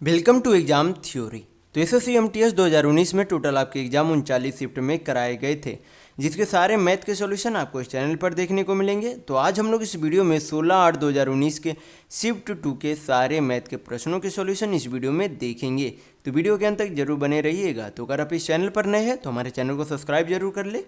Welcome to exam theory. तो SSC MTS 2019 में total आपके एग्जाम 39 शिफ्ट में कराए गए थे, जिसके सारे मैथ के सॉल्यूशन आपको इस चैनल पर देखने को मिलेंगे। तो आज हम लोग इस वीडियो में 16/8/2019 के शिफ्ट 2 के सारे मैथ के प्रश्नों के सॉल्यूशन इस वीडियो में देखेंगे। तो वीडियो के अंत तक जरूर बने रहिएगा। तो अगर आप इस चैनल पर नए हैं तो हमारे चैनल को सब्सक्राइब जरूर कर ले।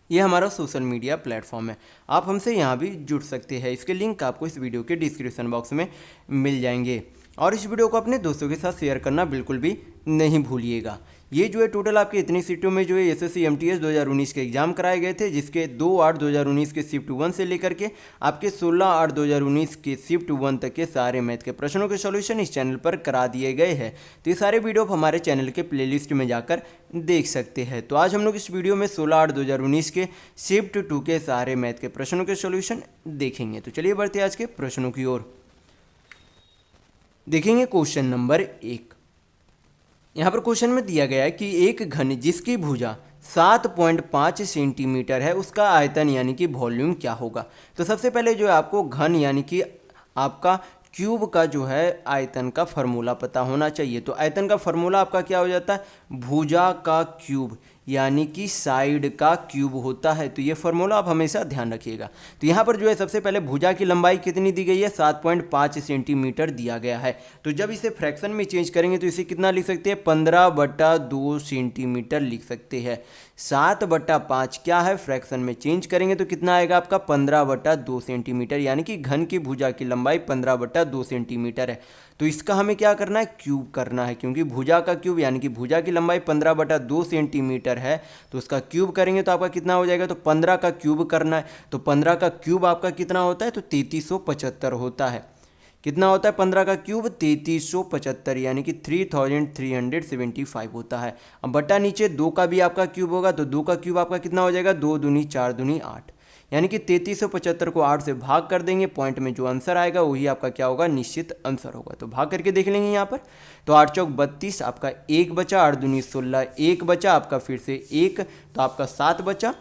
ये हमारा सोशल मीडिया प्लेटफॉर्म है, आप हमसे यहाँ भी जुड़ सकते हैं। इसके लिंक आपको इस वीडियो के डिस्क्रिप्शन बॉक्स में मिल जाएंगे। और इस वीडियो को अपने दोस्तों के साथ शेयर करना बिल्कुल भी नहीं भूलिएगा। ये जो है टोटल आपके इतनी सीटों में जो है एसएससी एमटीएस 2019 के एग्जाम कराए गए थे, जिसके 2/8/2019 के शिफ्ट 1 से लेकर के आपके 16/8/2019 के शिफ्ट 1 तक के सारे मैथ के प्रश्नों के सॉल्यूशन इस चैनल पर करा दिए गए हैं। तो ये सारे वीडियो आप हमारे चैनल के प्लेलिस्ट में जाकर देख सकते हैं। तो आज हम लोग इस वीडियो में 16/8/2019 के शिफ्ट 2 के सारे मैथ के प्रश्नों के सॉल्यूशन देखेंगे। तो चलिए बढ़ते आज के प्रश्नों की ओर। देखेंगे क्वेश्चन नंबर 1। यहाँ पर क्वेश्चन में दिया गया है कि एक घन जिसकी भुजा 7.5 सेंटीमीटर है, उसका आयतन यानी कि वॉल्यूम क्या होगा। तो सबसे पहले जो है आपको घन यानी कि आपका क्यूब का जो है आयतन का फार्मूला पता होना चाहिए। तो आयतन का फार्मूला आपका क्या हो जाता है, भुजा का क्यूब यानी कि साइड का क्यूब होता है। तो ये फार्मूला आप हमेशा ध्यान रखिएगा। तो यहाँ पर जो है सबसे पहले भुजा की लंबाई कितनी दी गई है, 7.5 सेंटीमीटर दिया गया है। तो जब इसे फ्रैक्शन में चेंज करेंगे तो इसे कितना लिख सकते हैं, 15/2 सेंटीमीटर लिख सकते हैं। 7/5 क्या है, फ्रैक्शन में चेंज करेंगे तो कितना आएगा आपका 15/2 सेंटीमीटर, यानी कि घन की भुजा की लंबाई 15/2 सेंटीमीटर है। तो इसका हमें क्या करना है, क्यूब करना है, क्योंकि भुजा का क्यूब यानी कि भुजा की लंबाई 15/2 सेंटीमीटर है। तो उसका क्यूब करेंगे तो आपका कितना हो जाएगा, तो 15 का क्यूब करना है। तो 15 का क्यूब आपका कितना होता है, तो 3375 होता है। कितना होता है 15 का क्यूब, 3375 यानी कि 3375 होता है। अब बटा नीचे 2 का भी आपका क्यूब होगा, तो 2 का क्यूब आपका कितना हो जाएगा, 2 दूनी 4 दूनी 8, यानी कि 3375 को 8 से भाग कर देंगे। पॉइंट में जो आंसर आएगा वही आपका क्या होगा, निश्चित आंसर होगा। तो भाग करके देख लेंगे यहाँ पर। तो 8 चौक 32 आपका 1 बचा, 8 दूनी 16 1 बचा आपका, फिर से 1 तो आपका 7 बचा।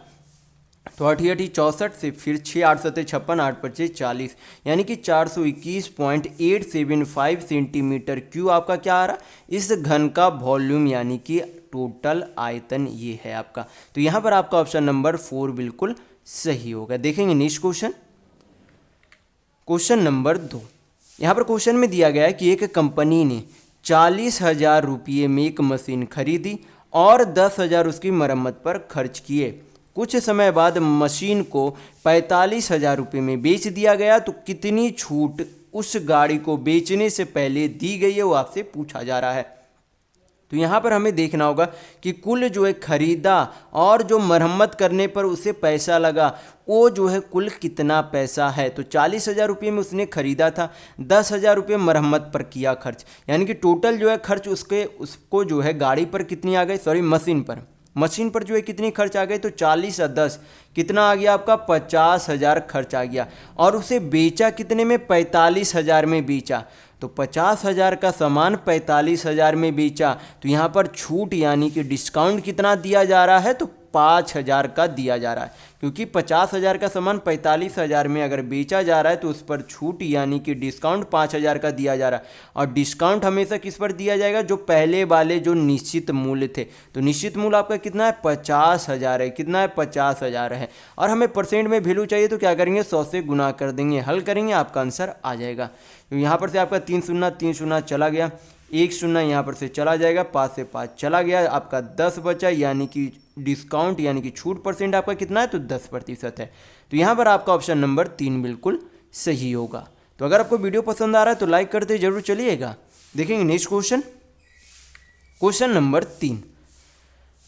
तो 8 8 64 से फिर 6 8 7 56 8 5 40, यानी कि 421.875 सेंटीमीटर क्यूब आपका क्या आ रहा, इस घन का वॉल्यूम यानी कि टोटल आयतन ये है आपका। तो यहाँ पर आपका ऑप्शन नंबर 4 बिल्कुल सही होगा। देखेंगे नेक्स्ट क्वेश्चन, क्वेश्चन नंबर 2। यहाँ पर क्वेश्चन में दिया गया है कि एक कंपनी ने 40,000 रुपये में एक मशीन खरीदी और 10,000 उसकी मरम्मत पर खर्च किए। कुछ समय बाद मशीन को 45,000 रुपये में बेच दिया गया। तो कितनी छूट उस गाड़ी को बेचने से पहले दी गई है, वो आपसे पूछा जा रहा है। तो यहाँ पर हमें देखना होगा कि कुल जो है खरीदा और जो मरम्मत करने पर उसे पैसा लगा, वो जो है कुल कितना पैसा है। तो 40,000 रुपये में उसने खरीदा था, 10,000 रुपये मरम्मत पर किया खर्च, यानी कि टोटल जो है खर्च उसको जो है गाड़ी पर कितनी आ गई, सॉरी मशीन पर जो है कितनी खर्च आ गई। तो 40 और 10 कितना आ गया आपका, 50,000 खर्च आ गया। और उसे बेचा कितने में, 45,000 में बेचा। तो 50,000 का सामान 45,000 में बेचा। तो यहाँ पर छूट यानी कि डिस्काउंट कितना दिया जा रहा है, तो 5,000 का दिया जा रहा है, क्योंकि 50,000 का सामान 45,000 में अगर बेचा जा रहा है तो उस पर छूट यानी कि डिस्काउंट 5,000 का दिया जा रहा है। और डिस्काउंट हमेशा किस पर दिया जाएगा, जो पहले वाले जो निश्चित मूल्य थे। तो निश्चित मूल्य आपका कितना है, 50,000 है। कितना है, 50,000 है। और हमें परसेंट में वैल्यू चाहिए तो क्या करेंगे, 100 से गुना कर देंगे, हल करेंगे, आपका आंसर आ जाएगा। तो यहाँ पर से आपका 3 शून्य चला गया, 1 शून्य यहाँ पर से चला जाएगा, 5 से 5 चला गया, आपका 10 बचा, यानी कि डिस्काउंट यानी कि छूट परसेंट आपका कितना है, तो 10% है। तो यहाँ पर आपका ऑप्शन नंबर 3 बिल्कुल सही होगा। तो अगर आपको वीडियो पसंद आ रहा है तो लाइक करते जरूर चलिएगा। देखेंगे नेक्स्ट क्वेश्चन, क्वेश्चन नंबर 3।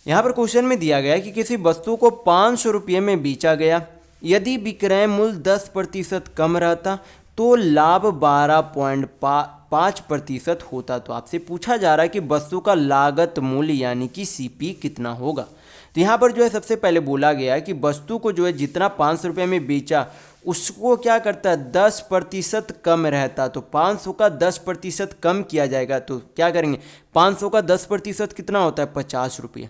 यहाँ पर क्वेश्चन में दिया गया है कि किसी वस्तु को 500 रुपये में बेचा गया, यदि विक्रय मूल्य 10% कम रहता तो लाभ 12.5% होता। तो आपसे पूछा जा रहा है कि वस्तु का लागत मूल्य यानी कि सीपी कितना होगा। तो यहाँ पर जो है सबसे पहले बोला गया है कि वस्तु को जो है जितना 500 रुपये में बेचा उसको क्या करता है, 10% कम रहता। तो 500 का 10% कम किया जाएगा तो क्या करेंगे, 500 का 10% कितना होता है, 50 रुपये।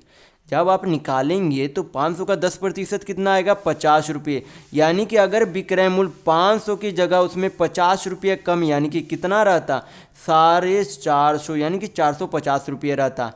जब आप निकालेंगे तो 500 का 10% कितना आएगा 50 रुपये। यानी कि अगर विक्रय मूल्य 500 की जगह उसमें 50 रुपये कम, यानी कि कितना रहता 450, यानी कि 450 रुपये रहता,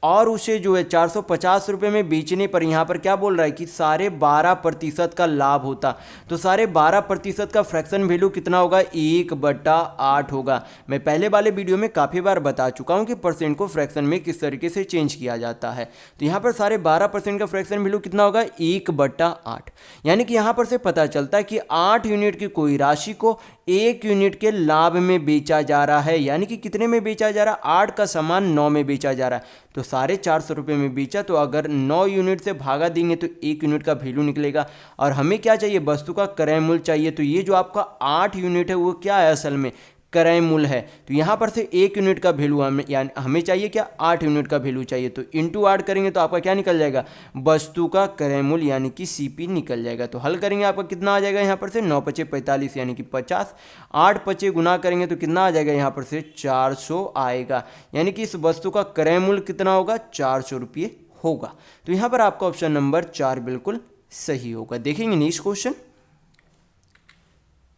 और उसे जो है 450 रुपये में बेचने पर यहाँ पर क्या बोल रहा है कि 12.5% का लाभ होता। तो 12.5% का फ्रैक्शन वैल्यू कितना होगा 1/8 होगा। मैं पहले वाले वीडियो में काफ़ी बार बता चुका हूँ कि परसेंट को फ्रैक्शन में किस तरीके से चेंज किया जाता है। तो यहाँ पर 12.5% का फ्रैक्शन वैल्यू कितना होगा 1/8। यानी कि यहाँ पर से पता चलता है कि 8 यूनिट की कोई राशि को 1 यूनिट के लाभ में बेचा जा रहा है। यानी कि कितने में बेचा जा रहा है 8 का सामान 9 में बेचा जा रहा है। तो 450 रुपये में बेचा, तो अगर 9 यूनिट से भागा देंगे तो 1 यूनिट का वैल्यू निकलेगा। और हमें क्या चाहिए वस्तु का क्रय मूल्य चाहिए। तो ये जो आपका 8 यूनिट है वो क्या है असल में क्रय मूल्य है। तो यहाँ पर से 1 यूनिट का वैल्यू हमें चाहिए क्या 8 यूनिट का वैल्यू चाहिए। तो इंटू 8 करेंगे तो आपका क्या निकल जाएगा वस्तु का क्रय मूल्य यानी कि सीपी निकल जाएगा। तो हल करेंगे आपका कितना आ जाएगा यहाँ पर से 9 पचे 45 यानी कि 50, 8 पचे गुना करेंगे तो कितना आ जाएगा यहाँ पर से 400 आएगा। यानी कि इस वस्तु का क्रय मूल्य कितना होगा 400 रुपये होगा। तो यहाँ पर आपका ऑप्शन नंबर 4 बिल्कुल सही होगा। देखेंगे नेक्स्ट क्वेश्चन,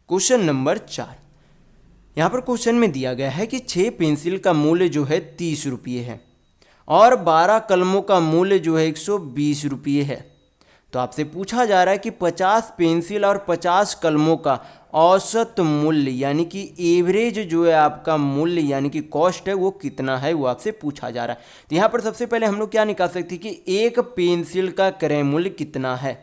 क्वेश्चन नंबर 4। यहाँ पर क्वेश्चन में दिया गया है कि 6 पेंसिल का मूल्य जो है 30 रुपये है और 12 कलमों का मूल्य जो है 120 रुपये है। तो आपसे पूछा जा रहा है कि 50 पेंसिल और 50 कलमों का औसत मूल्य यानी कि एवरेज जो है आपका मूल्य यानी कि कॉस्ट है वो कितना है, वो आपसे पूछा जा रहा है। तो यहाँ पर सबसे पहले हम लोग क्या निकाल सकते हैं कि एक पेंसिल का क्रय मूल्य कितना है।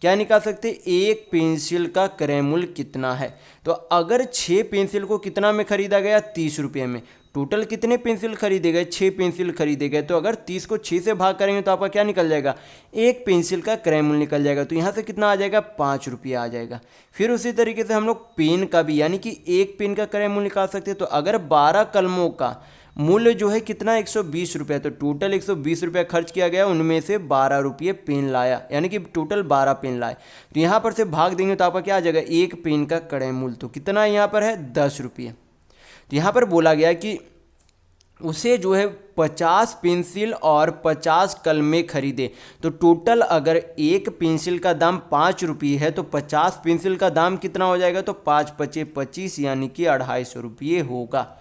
क्या निकाल सकते एक पेंसिल का क्रय मूल्य कितना है। तो अगर 6 पेंसिल को कितना में खरीदा गया 30 रुपये में, टोटल कितने पेंसिल खरीदे गए 6 पेंसिल खरीदे गए। तो अगर 30 को 6 से भाग करेंगे तो आपका क्या निकल जाएगा एक पेंसिल का क्रय मूल्य निकल जाएगा। तो यहाँ से कितना आ जाएगा 5 रुपये आ जाएगा। फिर उसी तरीके से हम लोग पेन का भी यानी कि एक पेन का क्रय मूल्य निकाल सकते हैं। तो अगर 12 कलमों का मूल्य जो है कितना 120 रुपये, तो टोटल 120 रुपये खर्च किया गया, उनमें से 12 रुपये पेन लाया यानी कि टोटल 12 पेन लाए। तो यहाँ पर से भाग देंगे तो आपका क्या आ जाएगा एक पेन का क्रय मूल्य तो कितना यहाँ पर है 10 रुपये। तो यहाँ पर बोला गया कि उसे जो है 50 पेंसिल और 50 कलमें खरीदे। तो टोटल अगर एक पेंसिल का दाम 5 रुपये है तो 50 पेंसिल का दाम कितना हो जाएगा तो 5 पचे 25 यानी कि 250 रुपये होगा।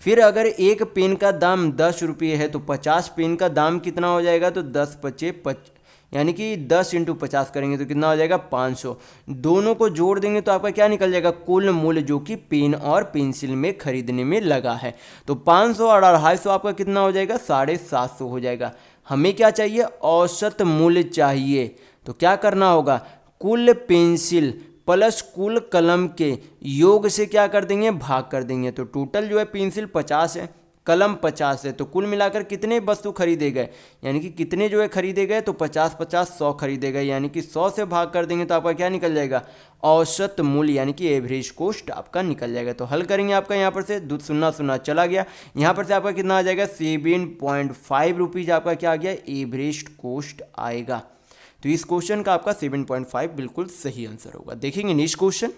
फिर अगर एक पेन का दाम 10 रुपये है तो 50 पेन का दाम कितना हो जाएगा तो 10 पचे 25 यानी कि 10 × 50 करेंगे तो कितना हो जाएगा 500। दोनों को जोड़ देंगे तो आपका क्या निकल जाएगा कुल मूल्य जो कि पेन और पेंसिल में खरीदने में लगा है। तो 500 और 250 आपका कितना हो जाएगा 750 हो जाएगा। हमें क्या चाहिए औसत मूल्य चाहिए। तो क्या करना होगा कुल पेंसिल प्लस कुल कलम के योग से क्या कर देंगे भाग कर देंगे। तो टोटल जो है पेंसिल 50 है कलम 50 है, तो कुल मिलाकर कितने वस्तु खरीदे गए यानी कि कितने जो है खरीदे गए तो 50 50 100 खरीदे गए यानी कि 100 से भाग कर देंगे तो आपका क्या निकल जाएगा औसत मूल्य यानी कि एवरेज कॉस्ट आपका निकल जाएगा। तो हल करेंगे आपका यहाँ पर से दूध सुनना सुनना चला गया, यहाँ पर से आपका कितना आ जाएगा 7.5 रुपीज़ आपका क्या आ गया एवरेज कॉस्ट आएगा। तो इस क्वेश्चन का आपका 7.5 बिल्कुल सही आंसर होगा। देखेंगे नेक्स्ट क्वेश्चन,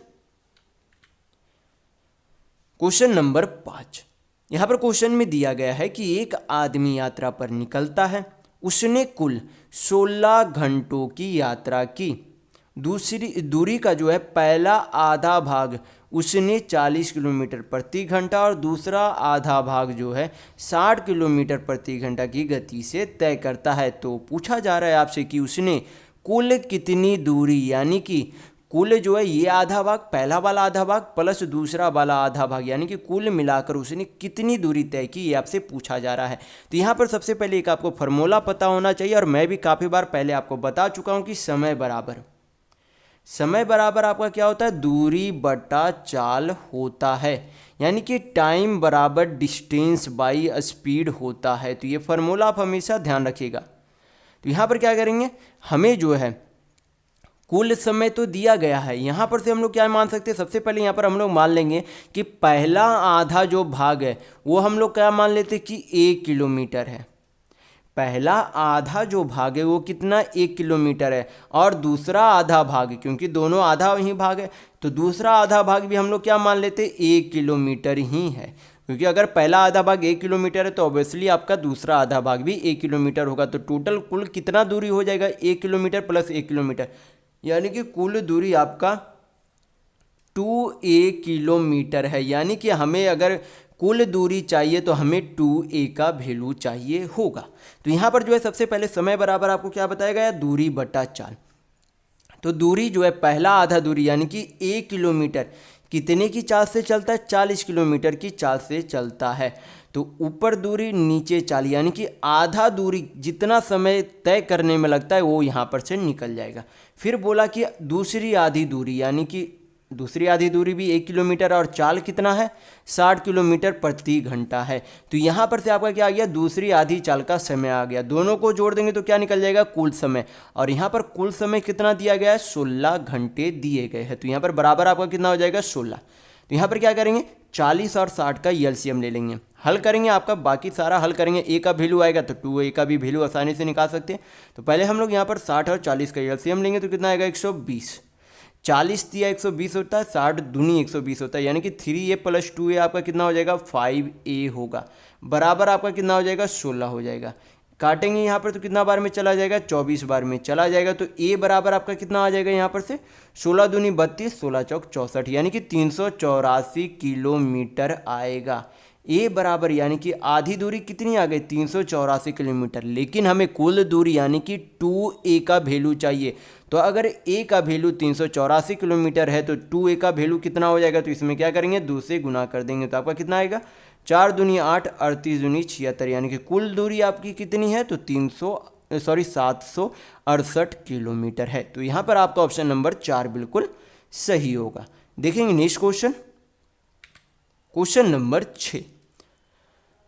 क्वेश्चन नंबर 5। यहाँ पर क्वेश्चन में दिया गया है कि एक आदमी यात्रा पर निकलता है, उसने कुल 16 घंटों की यात्रा की। दूसरी दूरी का जो है पहला आधा भाग उसने 40 किलोमीटर प्रति घंटा और दूसरा आधा भाग जो है 60 किलोमीटर प्रति घंटा की गति से तय करता है। तो पूछा जा रहा है आपसे कि उसने कुल कितनी दूरी यानी कि कुल जो है ये आधा भाग पहला वाला आधा भाग प्लस दूसरा वाला आधा भाग यानी कि कुल मिलाकर उसने कितनी दूरी तय की ये आपसे पूछा जा रहा है। तो यहाँ पर सबसे पहले एक आपको फार्मूला पता होना चाहिए और मैं भी काफ़ी बार पहले आपको बता चुका हूँ कि समय बराबर आपका क्या होता है दूरी बटा चाल होता है यानी कि टाइम बराबर डिस्टेंस बाई स्पीड होता है। तो ये फार्मूला आप हमेशा ध्यान रखिएगा। तो यहाँ पर क्या करेंगे हमें जो है कुल समय तो दिया गया है, यहाँ पर से हम लोग क्या मान सकते हैं सबसे पहले यहाँ पर हम लोग मान लेंगे कि पहला आधा जो भाग है वो हम लोग क्या मान लेते कि 1 किलोमीटर है। पहला आधा जो भाग है वो कितना 1 किलोमीटर है और दूसरा आधा भाग क्योंकि दोनों आधा ही भाग है तो दूसरा आधा भाग भी हम लोग क्या मान लेते हैं, 1 किलोमीटर ही है, क्योंकि अगर पहला आधा भाग 1 किलोमीटर है तो ऑब्वियसली आपका दूसरा आधा भाग भी 1 किलोमीटर होगा। तो टोटल कुल कितना दूरी हो जाएगा, 1 किलोमीटर प्लस 1 किलोमीटर, यानी कि कुल दूरी आपका 2a किलोमीटर है। यानी कि हमें अगर कुल दूरी चाहिए तो हमें 2a का वैल्यू चाहिए होगा। तो यहाँ पर जो है सबसे पहले समय बराबर आपको क्या बताया गया, दूरी बटा चाल। तो दूरी जो है पहला आधा दूरी यानी कि 1 किलोमीटर कितने की चाल से चलता है, 40 किलोमीटर की चाल से चलता है। तो ऊपर दूरी नीचे चाल, यानी कि आधा दूरी जितना समय तय करने में लगता है वो यहाँ पर से निकल जाएगा। फिर बोला कि दूसरी आधी दूरी, यानी कि दूसरी आधी दूरी भी 1 किलोमीटर और चाल कितना है, 60 किलोमीटर प्रति घंटा है। तो यहाँ पर से आपका क्या आ गया, दूसरी आधी चाल का समय आ गया। दोनों को जोड़ देंगे तो क्या निकल जाएगा, कुल समय। और यहाँ पर कुल समय कितना दिया गया है, 16 घंटे दिए गए हैं। तो यहाँ पर बराबर आपका कितना हो जाएगा, 16। तो यहाँ पर क्या करेंगे, 40 और 60 का एलसीएम ले लेंगे, हल करेंगे, आपका बाकी सारा हल करेंगे। ए का वैल्यू आएगा तो 2a का भी वैल्यू आसानी से निकाल सकते हैं। तो पहले हम लोग यहाँ पर 60 और 40 का एलसीएम लेंगे तो कितना आएगा, 120। 40 दिया 120 होता है, 60 दूनी 120 होता है, यानी कि 3a प्लस 2a आपका कितना हो जाएगा, 5a होगा। बराबर आपका कितना हो जाएगा, 16 हो जाएगा। काटेंगे यहाँ पर तो कितना बार में चला जाएगा, 24 बार में चला जाएगा। तो a बराबर आपका कितना आ जाएगा यहाँ पर से, 16 दूनी 32, 16 चौक 64, यानी कि 384 किलोमीटर आएगा। ए बराबर यानी कि आधी दूरी कितनी आ गई, 384 किलोमीटर। लेकिन हमें कुल दूरी यानी कि 2a का वैल्यू चाहिए। तो अगर a का वैल्यू 384 किलोमीटर है तो 2a का वैल्यू कितना हो जाएगा, तो इसमें क्या करेंगे, 2 से गुना कर देंगे तो आपका कितना आएगा, 4 दूनी 8, 38 दूनी 76, यानी कि कुल दूरी आपकी कितनी है, तो 768 किलोमीटर है। तो यहाँ पर आपका ऑप्शन नंबर 4 बिल्कुल सही होगा। देखेंगे नेक्स्ट क्वेश्चन, क्वेश्चन नंबर 6।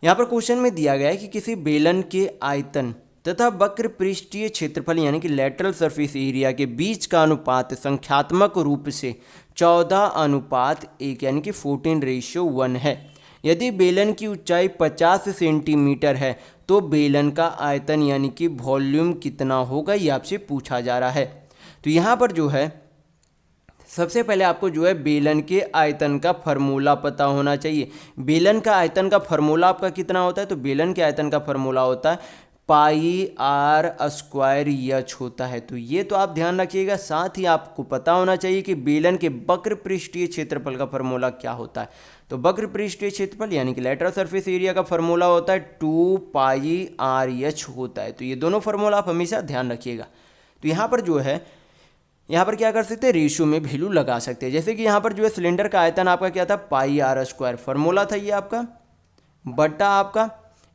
यहाँ पर क्वेश्चन में दिया गया है कि किसी बेलन के आयतन तथा वक्र पृष्ठीय क्षेत्रफल यानी कि लेटरल सरफेस एरिया के बीच का अनुपात संख्यात्मक रूप से 14:1 यानी कि 14:1 है। यदि बेलन की ऊंचाई 50 सेंटीमीटर है तो बेलन का आयतन यानी कि वॉल्यूम कितना होगा, ये आपसे पूछा जा रहा है। तो यहाँ पर जो है सबसे पहले आपको जो है बेलन के आयतन का फार्मूला पता होना चाहिए। बेलन का आयतन का फार्मूला आपका कितना होता है, तो बेलन के आयतन का फार्मूला होता है πr² होता है। तो ये तो आप ध्यान रखिएगा। साथ ही आपको पता होना चाहिए कि बेलन के वक्र पृष्ठीय क्षेत्रफल का फार्मूला क्या होता है। तो वक्र पृष्ठीय क्षेत्रफल यानी कि लेटरल सरफेस एरिया का फार्मूला होता है 2πrh होता है। तो ये दोनों फार्मूला आप हमेशा ध्यान रखिएगा। तो यहाँ पर जो है, यहाँ पर क्या कर सकते हैं, रेशियो में वैल्यू लगा सकते हैं। जैसे कि यहाँ पर जो है सिलेंडर का आयतन आपका क्या था, πr², फार्मूला था ये आपका, बटा आपका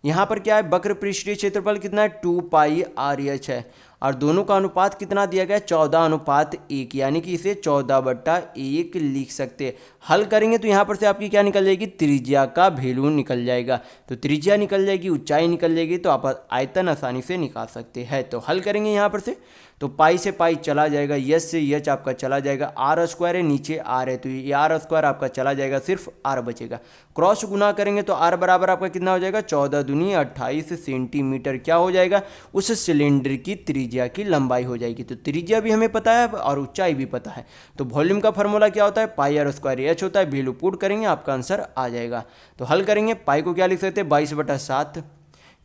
यहाँ पर क्या है, वक्र पृष्ठीय क्षेत्रफल कितना है, 2πrh है। और दोनों का अनुपात कितना दिया गया है, 14:1, यानी कि इसे 14/1 लिख सकते हैं। हल करेंगे तो यहाँ पर से आपकी क्या निकल जाएगी, त्रिज्या का वैल्यू निकल जाएगा। तो त्रिज्या निकल जाएगी, ऊंचाई निकल जाएगी, तो आप आयतन आसानी से निकाल सकते हैं। तो हल करेंगे यहाँ पर से, तो पाई से पाई चला जाएगा, यच से यच आपका चला जाएगा, r² है, नीचे r है, तो ये r² आपका चला जाएगा, सिर्फ r बचेगा। क्रॉस गुना करेंगे तो r बराबर आपका कितना हो जाएगा, 14 दूनी 28 सेंटीमीटर क्या हो जाएगा, उस सिलेंडर की त्रिज्या की लंबाई हो जाएगी। तो त्रिज्या भी हमें पता है और ऊंचाई भी पता है। तो वॉल्यूम का फार्मूला क्या होता है, πr² होता है। वैल्यू पुट करेंगे आपका आंसर आ जाएगा। तो हल करेंगे, पाई को क्या लिख सकते हैं, 22/7,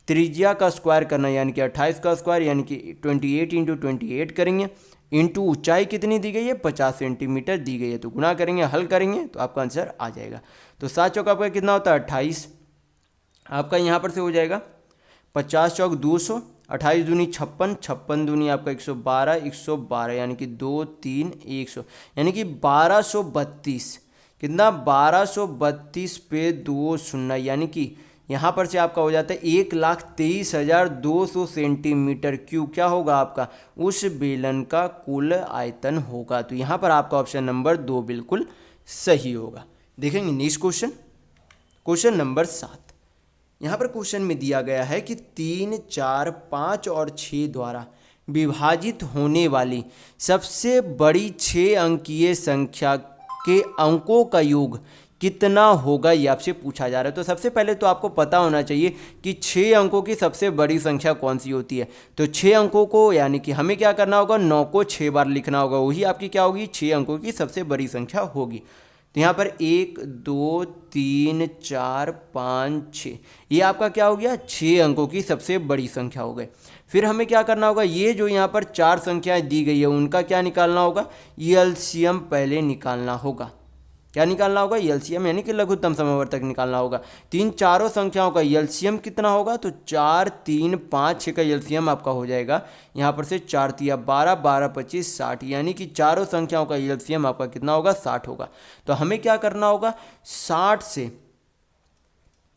त्रिज्या का स्क्वायर करना यानी कि 28 का स्क्वायर यानी कि 28 × 28 करेंगे, इंटू ऊंचाई कितनी दी गई है, 50 सेंटीमीटर दी गई है। तो गुना करेंगे, हल करेंगे तो आपका आंसर आ जाएगा। तो 7 चौक आपका कितना होता है, 28, आपका यहाँ पर से हो जाएगा 50 चौक 200, 28 दूनी 56, 56 दूनी आपका 112, 112 यानी कि 2 3 100 यानी कि 1232, कितना 1232 पे 2 शून्य, यानी कि यहाँ पर से आपका हो जाता है 1,23,200 सेंटीमीटर क्यूब क्या होगा आपका, उस बेलन का कुल आयतन होगा। तो यहाँ पर आपका ऑप्शन नंबर 2 बिल्कुल सही होगा। देखेंगे नेक्स्ट क्वेश्चन, क्वेश्चन नंबर 7। यहाँ पर क्वेश्चन में दिया गया है कि 3, 4, 5 और 6 द्वारा विभाजित होने वाली सबसे बड़ी 6 अंकीय संख्या के अंकों का योग कितना होगा, ये आपसे पूछा जा रहा है। तो सबसे पहले तो आपको पता होना चाहिए कि 6 अंकों की सबसे बड़ी संख्या कौन सी होती है। तो 6 अंकों को यानी कि हमें क्या करना होगा, 9 को 6 बार लिखना होगा, वही आपकी क्या होगी, 6 अंकों की सबसे बड़ी संख्या होगी। तो यहाँ पर 1 2 3 4 5 6, ये आपका क्या हो गया, 6 अंकों की सबसे बड़ी संख्या हो गई। फिर हमें क्या करना होगा, ये जो यहाँ पर 4 संख्याएं दी गई है उनका क्या निकालना होगा, एलसीएम पहले निकालना होगा। क्या निकालना होगा, एलसीएम यानी कि लघुत्तम समवर्तक निकालना होगा। तो इन चारों संख्याओं का एलसीएम कितना होगा, तो 4 3 5 6 का एलसीएम आपका हो जाएगा यहाँ पर से 4 तिया 12 12 25 60, यानी कि चारों संख्याओं का एलसीएम आपका कितना होगा, 60 होगा। तो हमें क्या करना होगा, 60 से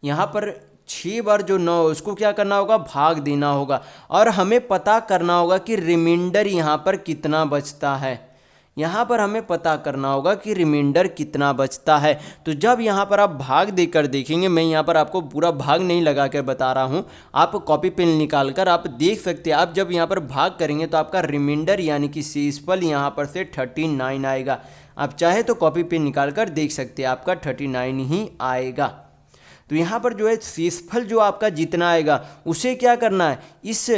यहाँ पर 6 बार जो 9 उसको क्या करना होगा, भाग देना होगा, और हमें पता करना होगा कि रिमाइंडर यहाँ पर कितना बचता है। यहाँ पर हमें पता करना होगा कि रिमाइंडर कितना बचता है। तो जब यहाँ पर आप भाग देकर देखेंगे, मैं यहाँ पर आपको पूरा भाग नहीं लगा कर बता रहा हूँ, आप कॉपी पेन निकाल कर आप देख सकते हैं। आप जब यहाँ पर भाग करेंगे तो आपका रिमाइंडर यानी कि शेषफल यहाँ पर से 39 आएगा। आप चाहे तो कॉपी पेन निकाल कर देख सकते हैं, आपका 39 ही आएगा। तो यहाँ पर जो है शेषफल जो आपका जितना आएगा उसे क्या करना है, इस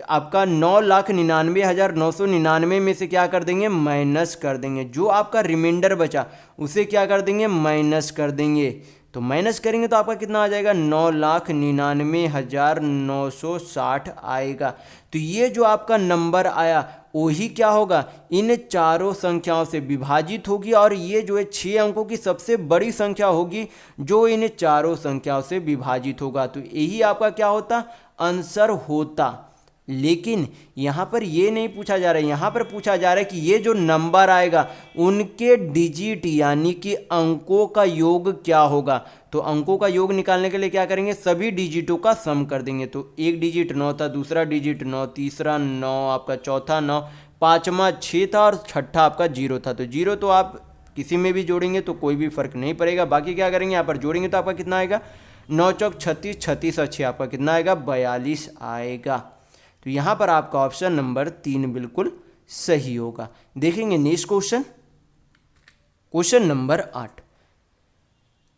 आपका 9,99,999 में से क्या कर देंगे, माइनस कर देंगे। जो आपका रिमाइंडर बचा उसे क्या कर देंगे, माइनस कर देंगे। तो माइनस करेंगे तो आपका कितना आ जाएगा, 9,99,960 आएगा। तो ये जो आपका नंबर आया वही क्या होगा, इन चारों संख्याओं से विभाजित होगी, और ये जो है 6 अंकों की सबसे बड़ी संख्या होगी जो इन चारों संख्याओं से विभाजित होगा। तो यही आपका क्या होता, आंसर होता। लेकिन यहाँ पर ये नहीं पूछा जा रहा है, यहाँ पर पूछा जा रहा है कि ये जो नंबर आएगा उनके डिजिट यानी कि अंकों का योग क्या होगा। तो अंकों का योग निकालने के लिए क्या करेंगे, सभी डिजिटों का सम कर देंगे। तो एक डिजिट 9 था, दूसरा डिजिट 9, तीसरा 9, आपका चौथा 9, पाँचवा 6 था, और छठा आपका 0 था। तो 0 तो आप किसी में भी जोड़ेंगे तो कोई भी फर्क नहीं पड़ेगा। बाकी क्या करेंगे, यहाँ पर जोड़ेंगे तो आपका कितना आएगा, 9 चौक 36, 36 और 6 आपका कितना आएगा, 42 आएगा। तो यहाँ पर आपका ऑप्शन नंबर 3 बिल्कुल सही होगा। देखेंगे नेक्स्ट क्वेश्चन, क्वेश्चन नंबर 8।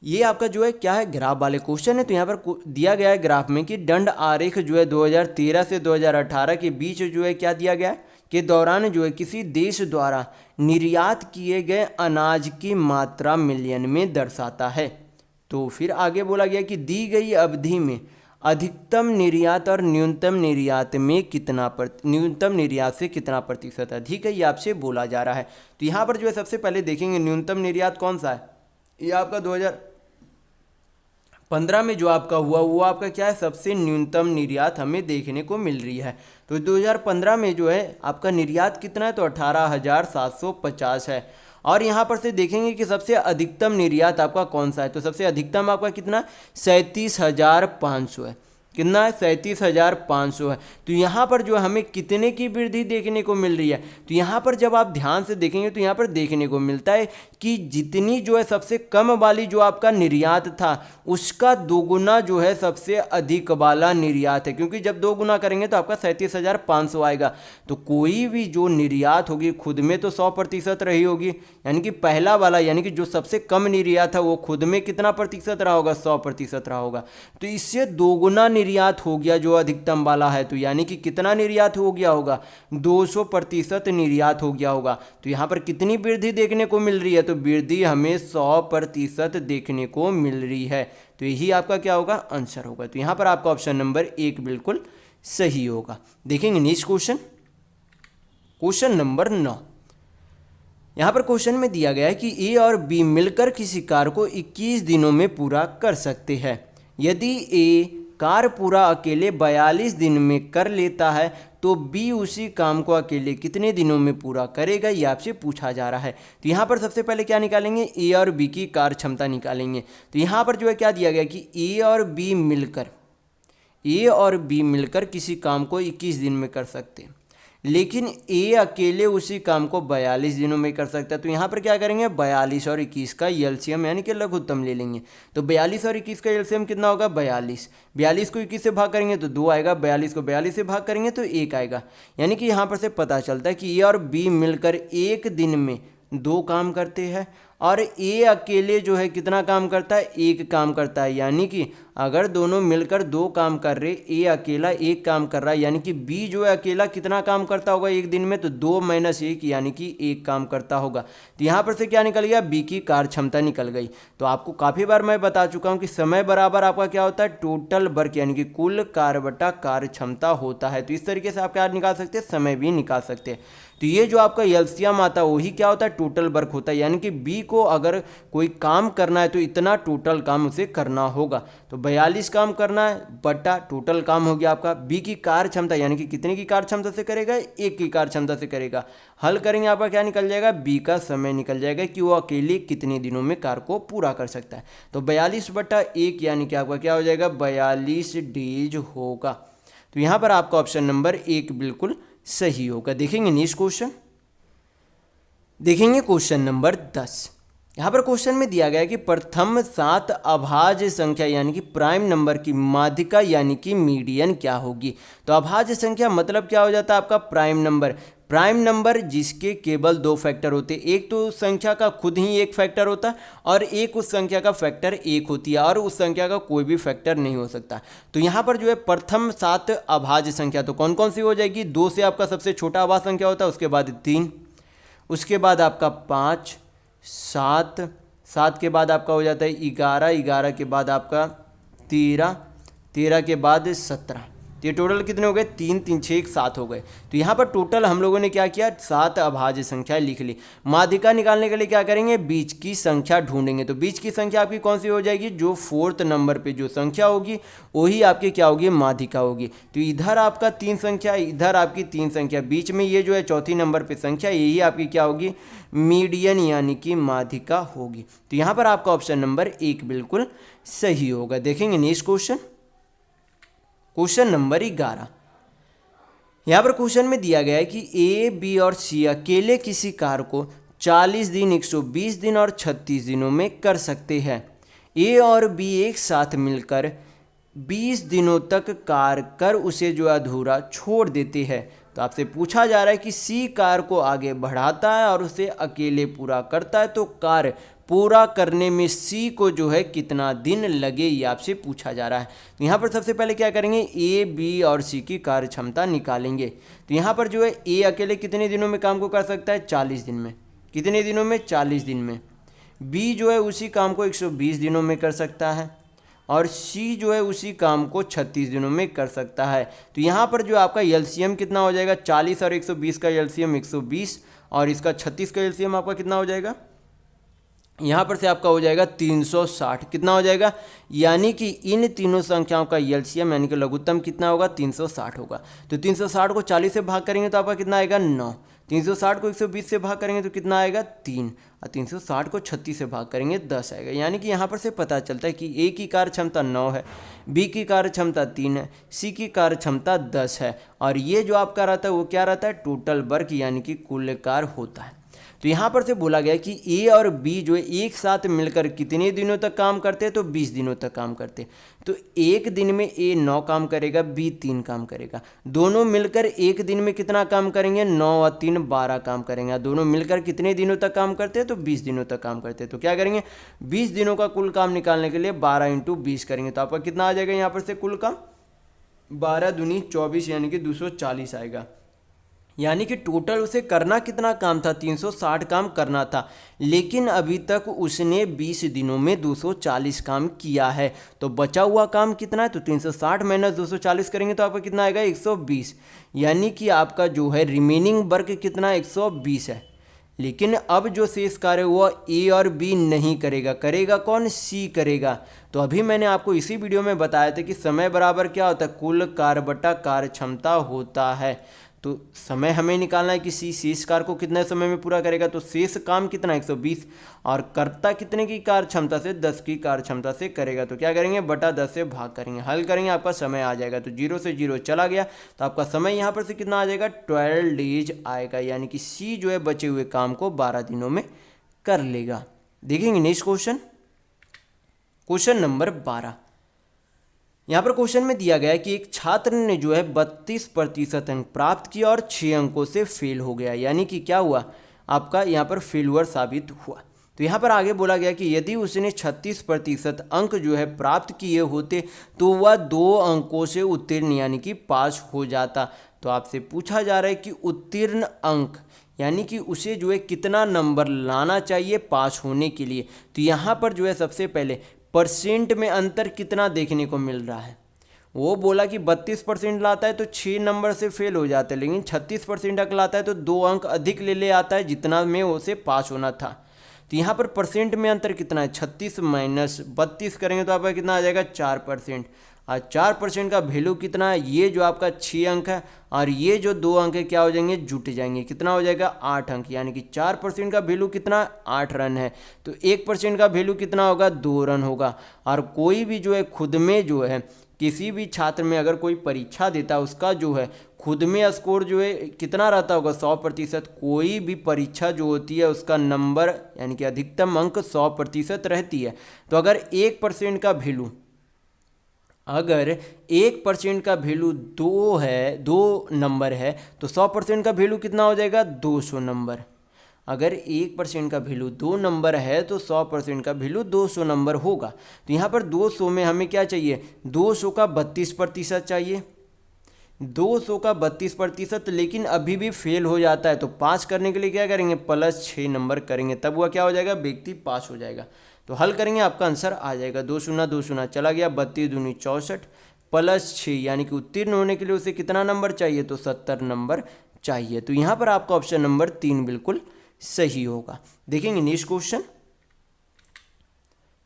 ये आपका जो है क्या है, ग्राफ वाले क्वेश्चन है। तो यहाँ पर दिया गया है ग्राफ में कि दंड आरेख जो है 2013 से 2018 के बीच जो है क्या दिया गया है, के दौरान जो है किसी देश द्वारा निर्यात किए गए अनाज की मात्रा मिलियन में दर्शाता है। तो फिर आगे बोला गया कि दी गई अवधि में अधिकतम निर्यात और न्यूनतम निर्यात में न्यूनतम निर्यात से कितना प्रतिशत अधिक है, ये आपसे बोला जा रहा है। तो यहाँ पर जो है सबसे पहले देखेंगे न्यूनतम निर्यात कौन सा है, ये आपका 2015 में जो आपका हुआ वो आपका क्या है, सबसे न्यूनतम निर्यात हमें देखने को मिल रही है। तो 2015 में जो है आपका निर्यात कितना है, तो 18,750 है। और यहाँ पर से देखेंगे कि सबसे अधिकतम निर्यात आपका कौन सा है। तो सबसे अधिकतम आपका कितना, 37,500 है। कितना है, 37,500 है। तो यहाँ पर जो हमें कितने की वृद्धि देखने को मिल रही है, तो यहाँ पर जब आप ध्यान से देखेंगे तो यहाँ पर देखने को मिलता है कि जितनी जो है सबसे कम वाली जो आपका निर्यात था उसका दोगुना जो है सबसे अधिक वाला निर्यात है, क्योंकि जब 2 गुना करेंगे तो आपका 37,500 आएगा। तो कोई भी जो निर्यात होगी खुद में तो 100% रही होगी, यानी कि पहला वाला यानी कि जो सबसे कम निर्यात था वो खुद में कितना प्रतिशत रहा होगा, 100% रहा होगा। तो इससे दोगुना निर्यात हो गया जो अधिकतम वाला है। तो यानी कि कितना निर्यात हो गया होगा, 200% निर्यात हो गया होगा। तो यहाँ पर कितनी वृद्धि देखने को मिल रही है, तो वृद्धि हमें 100% देखने को मिल रही है। तो यही आपका क्या होगा, आंसर होगा। तो यहाँ पर आपका ऑप्शन नंबर 1 बिल्कुल सही होगा। देखेंगे नेक्स्ट क्वेश्चन, क्वेश्चन नंबर 9। यहाँ पर क्वेश्चन में दिया गया है कि ए और बी मिलकर किसी कार्य को 21 दिनों में पूरा कर सकते हैं। यदि ए कार्य पूरा अकेले 42 दिन में कर लेता है तो बी उसी काम को अकेले कितने दिनों में पूरा करेगा, ये आपसे पूछा जा रहा है। तो यहाँ पर सबसे पहले क्या निकालेंगे, ए और बी की कार्य क्षमता निकालेंगे। तो यहाँ पर जो है क्या दिया गया कि ए और बी मिलकर किसी काम को 21 दिन में कर सकते हैं, लेकिन ए अकेले उसी काम को 42 दिनों में कर सकता है। तो यहाँ पर क्या करेंगे, 42 और 21 का एलसीएम यानी कि लघुत्तम ले लेंगे। तो 42 और 21 का एलसीएम कितना होगा, 42। 42 को 21 से भाग करेंगे तो 2 आएगा, 42 को 42 से भाग करेंगे तो 1 आएगा। यानी कि यहाँ पर से पता चलता है कि ए और बी मिलकर एक दिन में 2 काम करते हैं, और ए अकेले जो है कितना काम करता है, एक काम करता है। यानी कि अगर दोनों मिलकर दो काम कर रहे, ए अकेला एक काम कर रहा है, यानी कि बी जो है अकेला कितना काम करता होगा एक दिन में, तो 2 - 1 यानी कि एक काम करता होगा। तो यहाँ पर से क्या निकल गया, बी की कार्य क्षमता निकल गई। तो आपको काफ़ी बार मैं बता चुका हूँ कि समय बराबर आपका क्या होता है, टोटल वर्क यानी कि कुल कार्य बटा कार्य क्षमता होता है। तो इस तरीके से आप क्या निकाल सकते हैं, समय भी निकाल सकते हैं। तो ये जो आपका एलसीएम आता है वही क्या होता है, टोटल वर्क होता है। यानी कि बी को अगर कोई काम करना है तो इतना टोटल काम उसे करना होगा। तो 42 काम करना है बटा टोटल काम हो गया आपका। बी की कार्य क्षमता यानी कि कितने की कार्य क्षमता से करेगा, 1 की कार्य क्षमता से करेगा। हल करेंगे आपका क्या निकल जाएगा, बी का समय निकल जाएगा कि वो अकेले कितने दिनों में कार्य को पूरा कर सकता है। तो 42/1 यानी कि आपका क्या हो जाएगा, 42 डेज होगा। तो यहाँ पर आपका ऑप्शन नंबर 1 बिल्कुल सही होगा। देखेंगे नेक्स्ट क्वेश्चन, देखेंगे क्वेश्चन नंबर 10। यहाँ पर क्वेश्चन में दिया गया है कि प्रथम 7 अभाज्य संख्या यानी कि प्राइम नंबर की माध्यिका यानी कि मीडियन क्या होगी। तो अभाज्य संख्या मतलब क्या हो जाता है आपका, प्राइम नंबर। प्राइम नंबर जिसके केवल 2 फैक्टर होते हैं, एक तो उस संख्या का खुद ही एक फैक्टर होता है और एक उस संख्या का फैक्टर 1 होती है और उस संख्या का कोई भी फैक्टर नहीं हो सकता। तो यहाँ पर जो है प्रथम 7 अभाज्य संख्या तो कौन कौन सी हो जाएगी, 2 से आपका सबसे छोटा अभाज्य संख्या होता है, उसके बाद 3, उसके बाद आपका 5, 7, 7 के बाद आपका हो जाता है 11, 11 के बाद आपका 13, 13 के बाद 17। तो ये टोटल कितने हो गए, 3, 3, 6, 1, 7 हो गए। तो यहाँ पर टोटल हम लोगों ने क्या किया, 7 अभाज्य संख्या लिख ली। माध्यिका निकालने के लिए क्या करेंगे, बीच की संख्या ढूंढेंगे। तो बीच की संख्या आपकी कौन सी हो जाएगी, जो 4th नंबर पे जो संख्या होगी वही आपकी क्या होगी, माध्यिका होगी। तो इधर आपका 3 संख्या, इधर आपकी 3 संख्या, बीच में ये जो है 4थी नंबर पे संख्या, यही आपकी क्या होगी, मीडियन यानी कि माध्यिका होगी। तो यहाँ पर आपका ऑप्शन नंबर 1 बिल्कुल सही होगा। देखेंगे नेक्स्ट क्वेश्चन, क्वेश्चन नंबर 11। यहाँ पर क्वेश्चन में दिया गया है कि ए, बी और सी अकेले किसी कार्य को 40 दिन, 120 दिन और 36 दिनों में कर सकते हैं। ए और बी एक साथ मिलकर 20 दिनों तक कार्य कर उसे जो अधूरा छोड़ देते हैं। तो आपसे पूछा जा रहा है कि सी कार्य को आगे बढ़ाता है और उसे अकेले पूरा करता है, तो कार्य पूरा करने में सी को जो है कितना दिन लगे, ये आपसे पूछा जा रहा है। तो यहाँ पर सबसे पहले क्या करेंगे, ए, बी और सी की कार्य क्षमता निकालेंगे। तो यहाँ पर जो है ए अकेले कितने दिनों में काम को कर सकता है, 40 दिन में। कितने दिनों में, 40 दिन में। बी जो है उसी काम को 120 दिनों में कर सकता है और सी जो है उसी काम को 36 दिनों में कर सकता है। तो यहाँ पर जो आपका एलसीएम कितना हो जाएगा, 40 और 120 का एलसीएम 120 और इसका 36 का एलसीएम आपका कितना हो जाएगा, यहाँ पर से आपका हो जाएगा 360। कितना हो जाएगा, यानी कि इन तीनों संख्याओं का एलसीएम यानी कि लघुत्तम कितना होगा, 360 होगा। तो 360 को 40 से भाग करेंगे तो आपका कितना आएगा, 9। 360 को 120 से भाग करेंगे तो कितना आएगा, 3। और 360 को 36 से भाग करेंगे 10 आएगा। यानी कि यहाँ पर से पता चलता है कि ए की कार्य क्षमता 9 है, बी की कार्य क्षमता 3 है, सी की कार्य क्षमता 10 है और ये जो आपका रहता है वो क्या रहता है, टोटल वर्क यानी कि कुल कार्य होता है। तो यहाँ पर से बोला गया कि ए और बी जो है एक साथ मिलकर कितने दिनों तक काम करते हैं, तो 20 दिनों तक काम करते हैं। तो एक दिन में ए 9 काम करेगा, बी 3 काम करेगा। दोनों मिलकर एक दिन में कितना काम करेंगे, 9 और 3 12 काम करेंगे। दोनों मिलकर कितने दिनों तक काम करते हैं, तो 20 दिनों तक काम करते हैं। तो क्या करेंगे, 20 दिनों का कुल काम निकालने के लिए 12 × 20 करेंगे। तो आपका कितना आ जाएगा यहाँ पर से कुल काम, 12 दूनी 24 यानी कि 240 आएगा। यानी कि टोटल उसे करना कितना काम था, 360 काम करना था, लेकिन अभी तक उसने 20 दिनों में 240 काम किया है। तो बचा हुआ काम कितना है, तो 360 - 240 करेंगे तो आपका कितना आएगा, 120। यानी कि आपका जो है रिमेनिंग वर्क कितना, 120 है। लेकिन अब जो शेष कार्य वो ए और बी नहीं करेगा, करेगा कौन, सी करेगा। तो अभी मैंने आपको इसी वीडियो में बताया था कि समय बराबर क्या होता है, कुल कार्य बटा कार्य क्षमता होता है। तो समय हमें निकालना है कि सी शेष कार्य को कितने समय में पूरा करेगा, तो शेष काम कितना, 120 और कर्ता कितने की कार्य क्षमता से, 10 की कार्य क्षमता से करेगा। तो क्या करेंगे, बटा 10 से भाग करेंगे, हल करेंगे, आपका समय आ जाएगा। तो 0 से 0 चला गया, तो आपका समय यहाँ पर से कितना आ जाएगा, 12 डेज आएगा। यानी कि सी जो है बचे हुए काम को 12 दिनों में कर लेगा। देखेंगे नेक्स्ट क्वेश्चन, क्वेश्चन नंबर 12। यहाँ पर क्वेश्चन में दिया गया है कि एक छात्र ने जो है 32% अंक प्राप्त किया और 6 अंकों से फेल हो गया। यानी कि क्या हुआ, आपका यहाँ पर फेलुअर साबित हुआ। तो यहाँ पर आगे बोला गया कि यदि उसने 36% अंक जो है प्राप्त किए होते तो वह 2 अंकों से उत्तीर्ण यानी कि पास हो जाता। तो आपसे पूछा जा रहा है कि उत्तीर्ण अंक यानी कि उसे जो है कितना नंबर लाना चाहिए पास होने के लिए। तो यहाँ पर जो है सबसे पहले परसेंट में अंतर कितना देखने को मिल रहा है। वो बोला कि 32% लाता है तो 6 नंबर से फेल हो जाता है, लेकिन 36% अंक लाता है तो 2 अंक अधिक ले आता है जितना में उसे पास होना था। तो यहाँ पर परसेंट में अंतर कितना है, 36 माइनस 32 करेंगे तो आपका कितना आ जाएगा 4%। और 4% का वैल्यू कितना है, ये जो आपका 6 अंक है और ये जो 2 अंक है क्या हो जाएंगे, जुट जाएंगे। कितना हो जाएगा 8 अंक, यानी कि 4% का वैल्यू कितना 8 रन है। तो 1% का वैल्यू कितना होगा 2 रन होगा। और कोई भी जो है खुद में जो है किसी भी छात्र में अगर कोई परीक्षा देता है उसका जो है खुद में स्कोर जो है कितना रहता होगा 100%। कोई भी परीक्षा जो होती है उसका नंबर यानी कि अधिकतम अंक 100% रहती है। तो अगर 1% का वैल्यू अगर 1% का वैल्यू 2 है, 2 नंबर है तो 100% का वैल्यू कितना हो जाएगा 200 नंबर। अगर 1% का वैल्यू 2 नंबर है तो 100% का वैल्यू 200 नंबर होगा। तो यहाँ पर 200 में हमें क्या चाहिए, 200 का 32% चाहिए, 200 का 32%, लेकिन अभी भी फेल हो जाता है। तो पास करने के लिए क्या करेंगे, +6 नंबर करेंगे, तब वह क्या हो जाएगा, व्यक्ति पास हो जाएगा। तो हल करेंगे आपका आंसर आ जाएगा 2 शून्य 2 शून्य चला गया, 32 दूनी 64 +6 यानी कि उत्तीर्ण होने के लिए उसे कितना नंबर चाहिए, तो 70 नंबर चाहिए। तो यहाँ पर आपका ऑप्शन नंबर 3 बिल्कुल सही होगा। देखेंगे नेक्स्ट क्वेश्चन,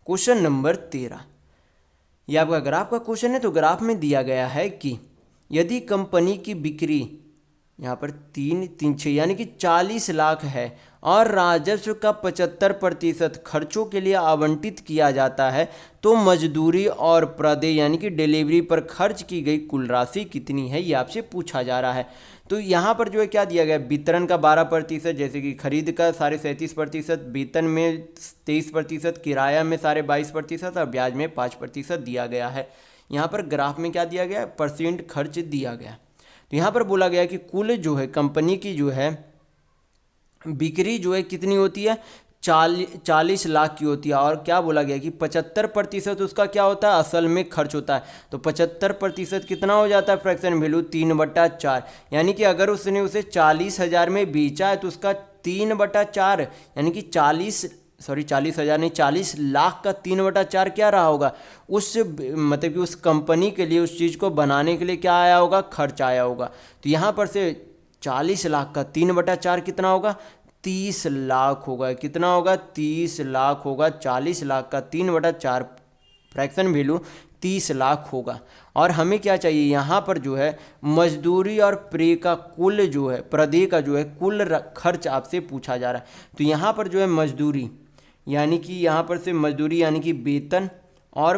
क्वेश्चन नंबर 13। यह आपका ग्राफ का क्वेश्चन है। तो ग्राफ में दिया गया है कि यदि कंपनी की बिक्री यहाँ पर 336 यानी कि 40 लाख है और राजस्व का 75% खर्चों के लिए आवंटित किया जाता है तो मजदूरी और प्रदेय यानी कि डिलीवरी पर खर्च की गई कुल राशि कितनी है, ये आपसे पूछा जा रहा है। तो यहाँ पर जो है क्या दिया गया, वितरण का 12%, जैसे कि खरीद का 37.5%, वेतन में 23%, किराया में 22.5% और ब्याज में 5% दिया गया है। यहाँ पर ग्राफ में क्या दिया गया, परसेंट खर्च दिया गया। तो यहाँ पर बोला गया कि कुल जो है कंपनी की जो है बिक्री जो है कितनी होती है, 40 लाख की होती है। और क्या बोला गया कि 75% उसका क्या होता है, असल में खर्च होता है। तो 75% कितना हो जाता है, फ्रैक्शन वैल्यू 3/4, यानी कि अगर उसने उसे 40,000 में बेचा है तो उसका 3/4 यानी कि 40,000 नहीं 40 लाख का 3/4 क्या रहा होगा, उस मतलब कि उस कंपनी के लिए उस चीज़ को बनाने के लिए क्या आया होगा, खर्च आया होगा। तो यहाँ पर से 40 लाख का 3/4 कितना होगा, 30 लाख होगा। कितना होगा, 30 लाख होगा। 40 लाख का 3/4 फ्रैक्शन वैल्यू 30 लाख होगा। और हमें क्या चाहिए, यहाँ पर जो है मजदूरी और प्रे का कुल जो है, प्रदेय का जो है कुल खर्च आपसे पूछा जा रहा है। तो यहाँ पर जो है मजदूरी यानी कि यहाँ पर से मजदूरी यानी कि वेतन और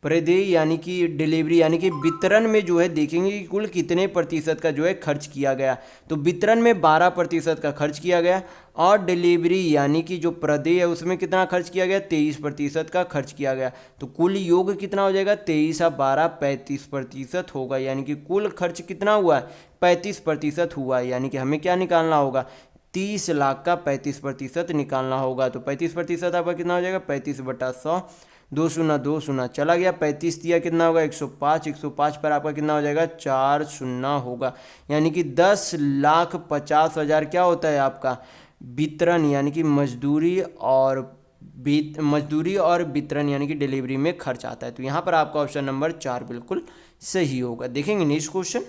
प्रदेय यानी कि डिलीवरी यानी कि वितरण में जो है देखेंगे कि कुल कितने प्रतिशत का जो है खर्च किया गया। तो वितरण में 12% का खर्च किया गया और डिलीवरी यानी कि जो प्रदेय है उसमें कितना खर्च किया गया, 23% का खर्च किया गया। तो कुल योग कितना हो जाएगा, 23 और 12 35% होगा। यानी कि कुल खर्च कितना हुआ है, 35% हुआ है। यानी कि हमें क्या निकालना होगा, 30 लाख का 35% निकालना होगा। तो 35% आपका कितना हो जाएगा, 35/100, 2 शून्य 2 शून्य चला गया, 35 दिया कितना होगा 105, 105 पर आपका कितना हो जाएगा 4 शून्य होगा। यानी कि 10,50,000 क्या होता है आपका वितरण यानी कि मजदूरी और वितरण यानी कि डिलीवरी में खर्च आता है। तो यहाँ पर आपका ऑप्शन नंबर 4 बिल्कुल सही होगा। देखेंगे नेक्स्ट क्वेश्चन,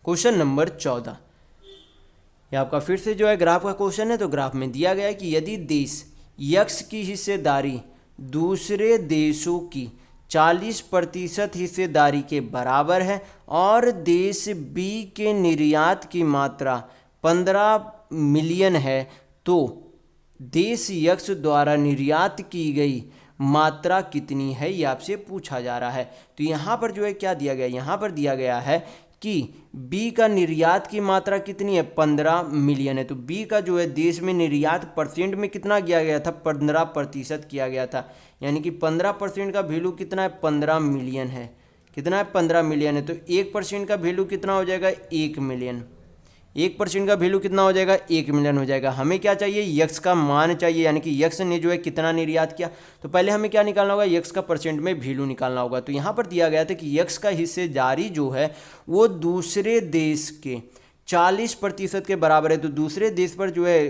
क्वेश्चन नंबर 14। ये आपका फिर से जो है ग्राफ का क्वेश्चन है। तो ग्राफ में दिया गया है कि यदि देश यक्स की हिस्सेदारी दूसरे देशों की 40% हिस्सेदारी के बराबर है और देश बी के निर्यात की मात्रा 15 मिलियन है तो देश यक्स द्वारा निर्यात की गई मात्रा कितनी है, ये आपसे पूछा जा रहा है। तो यहाँ पर जो है क्या दिया गया, यहाँ पर दिया गया है कि बी का निर्यात की मात्रा कितनी है, 15 मिलियन है। तो बी का जो है देश में निर्यात परसेंट में कितना किया गया था, 15% किया गया था। यानी कि 15% का वैल्यू कितना है, 15 मिलियन है। कितना है, 15 मिलियन है। तो 1% का वैल्यू कितना हो जाएगा, 1 मिलियन। 1% का वैल्यू कितना हो जाएगा, 1 मिलियन हो जाएगा। हमें क्या चाहिए, यक्स का मान चाहिए, यानी कि यक्स ने जो है कितना निर्यात किया। तो पहले हमें क्या निकालना होगा, यक्स का परसेंट में वैल्यू निकालना होगा। तो यहाँ पर दिया गया था कि यक्स का हिस्सेदारी जो है वो दूसरे देश के 40% के बराबर है। तो दूसरे देश पर जो है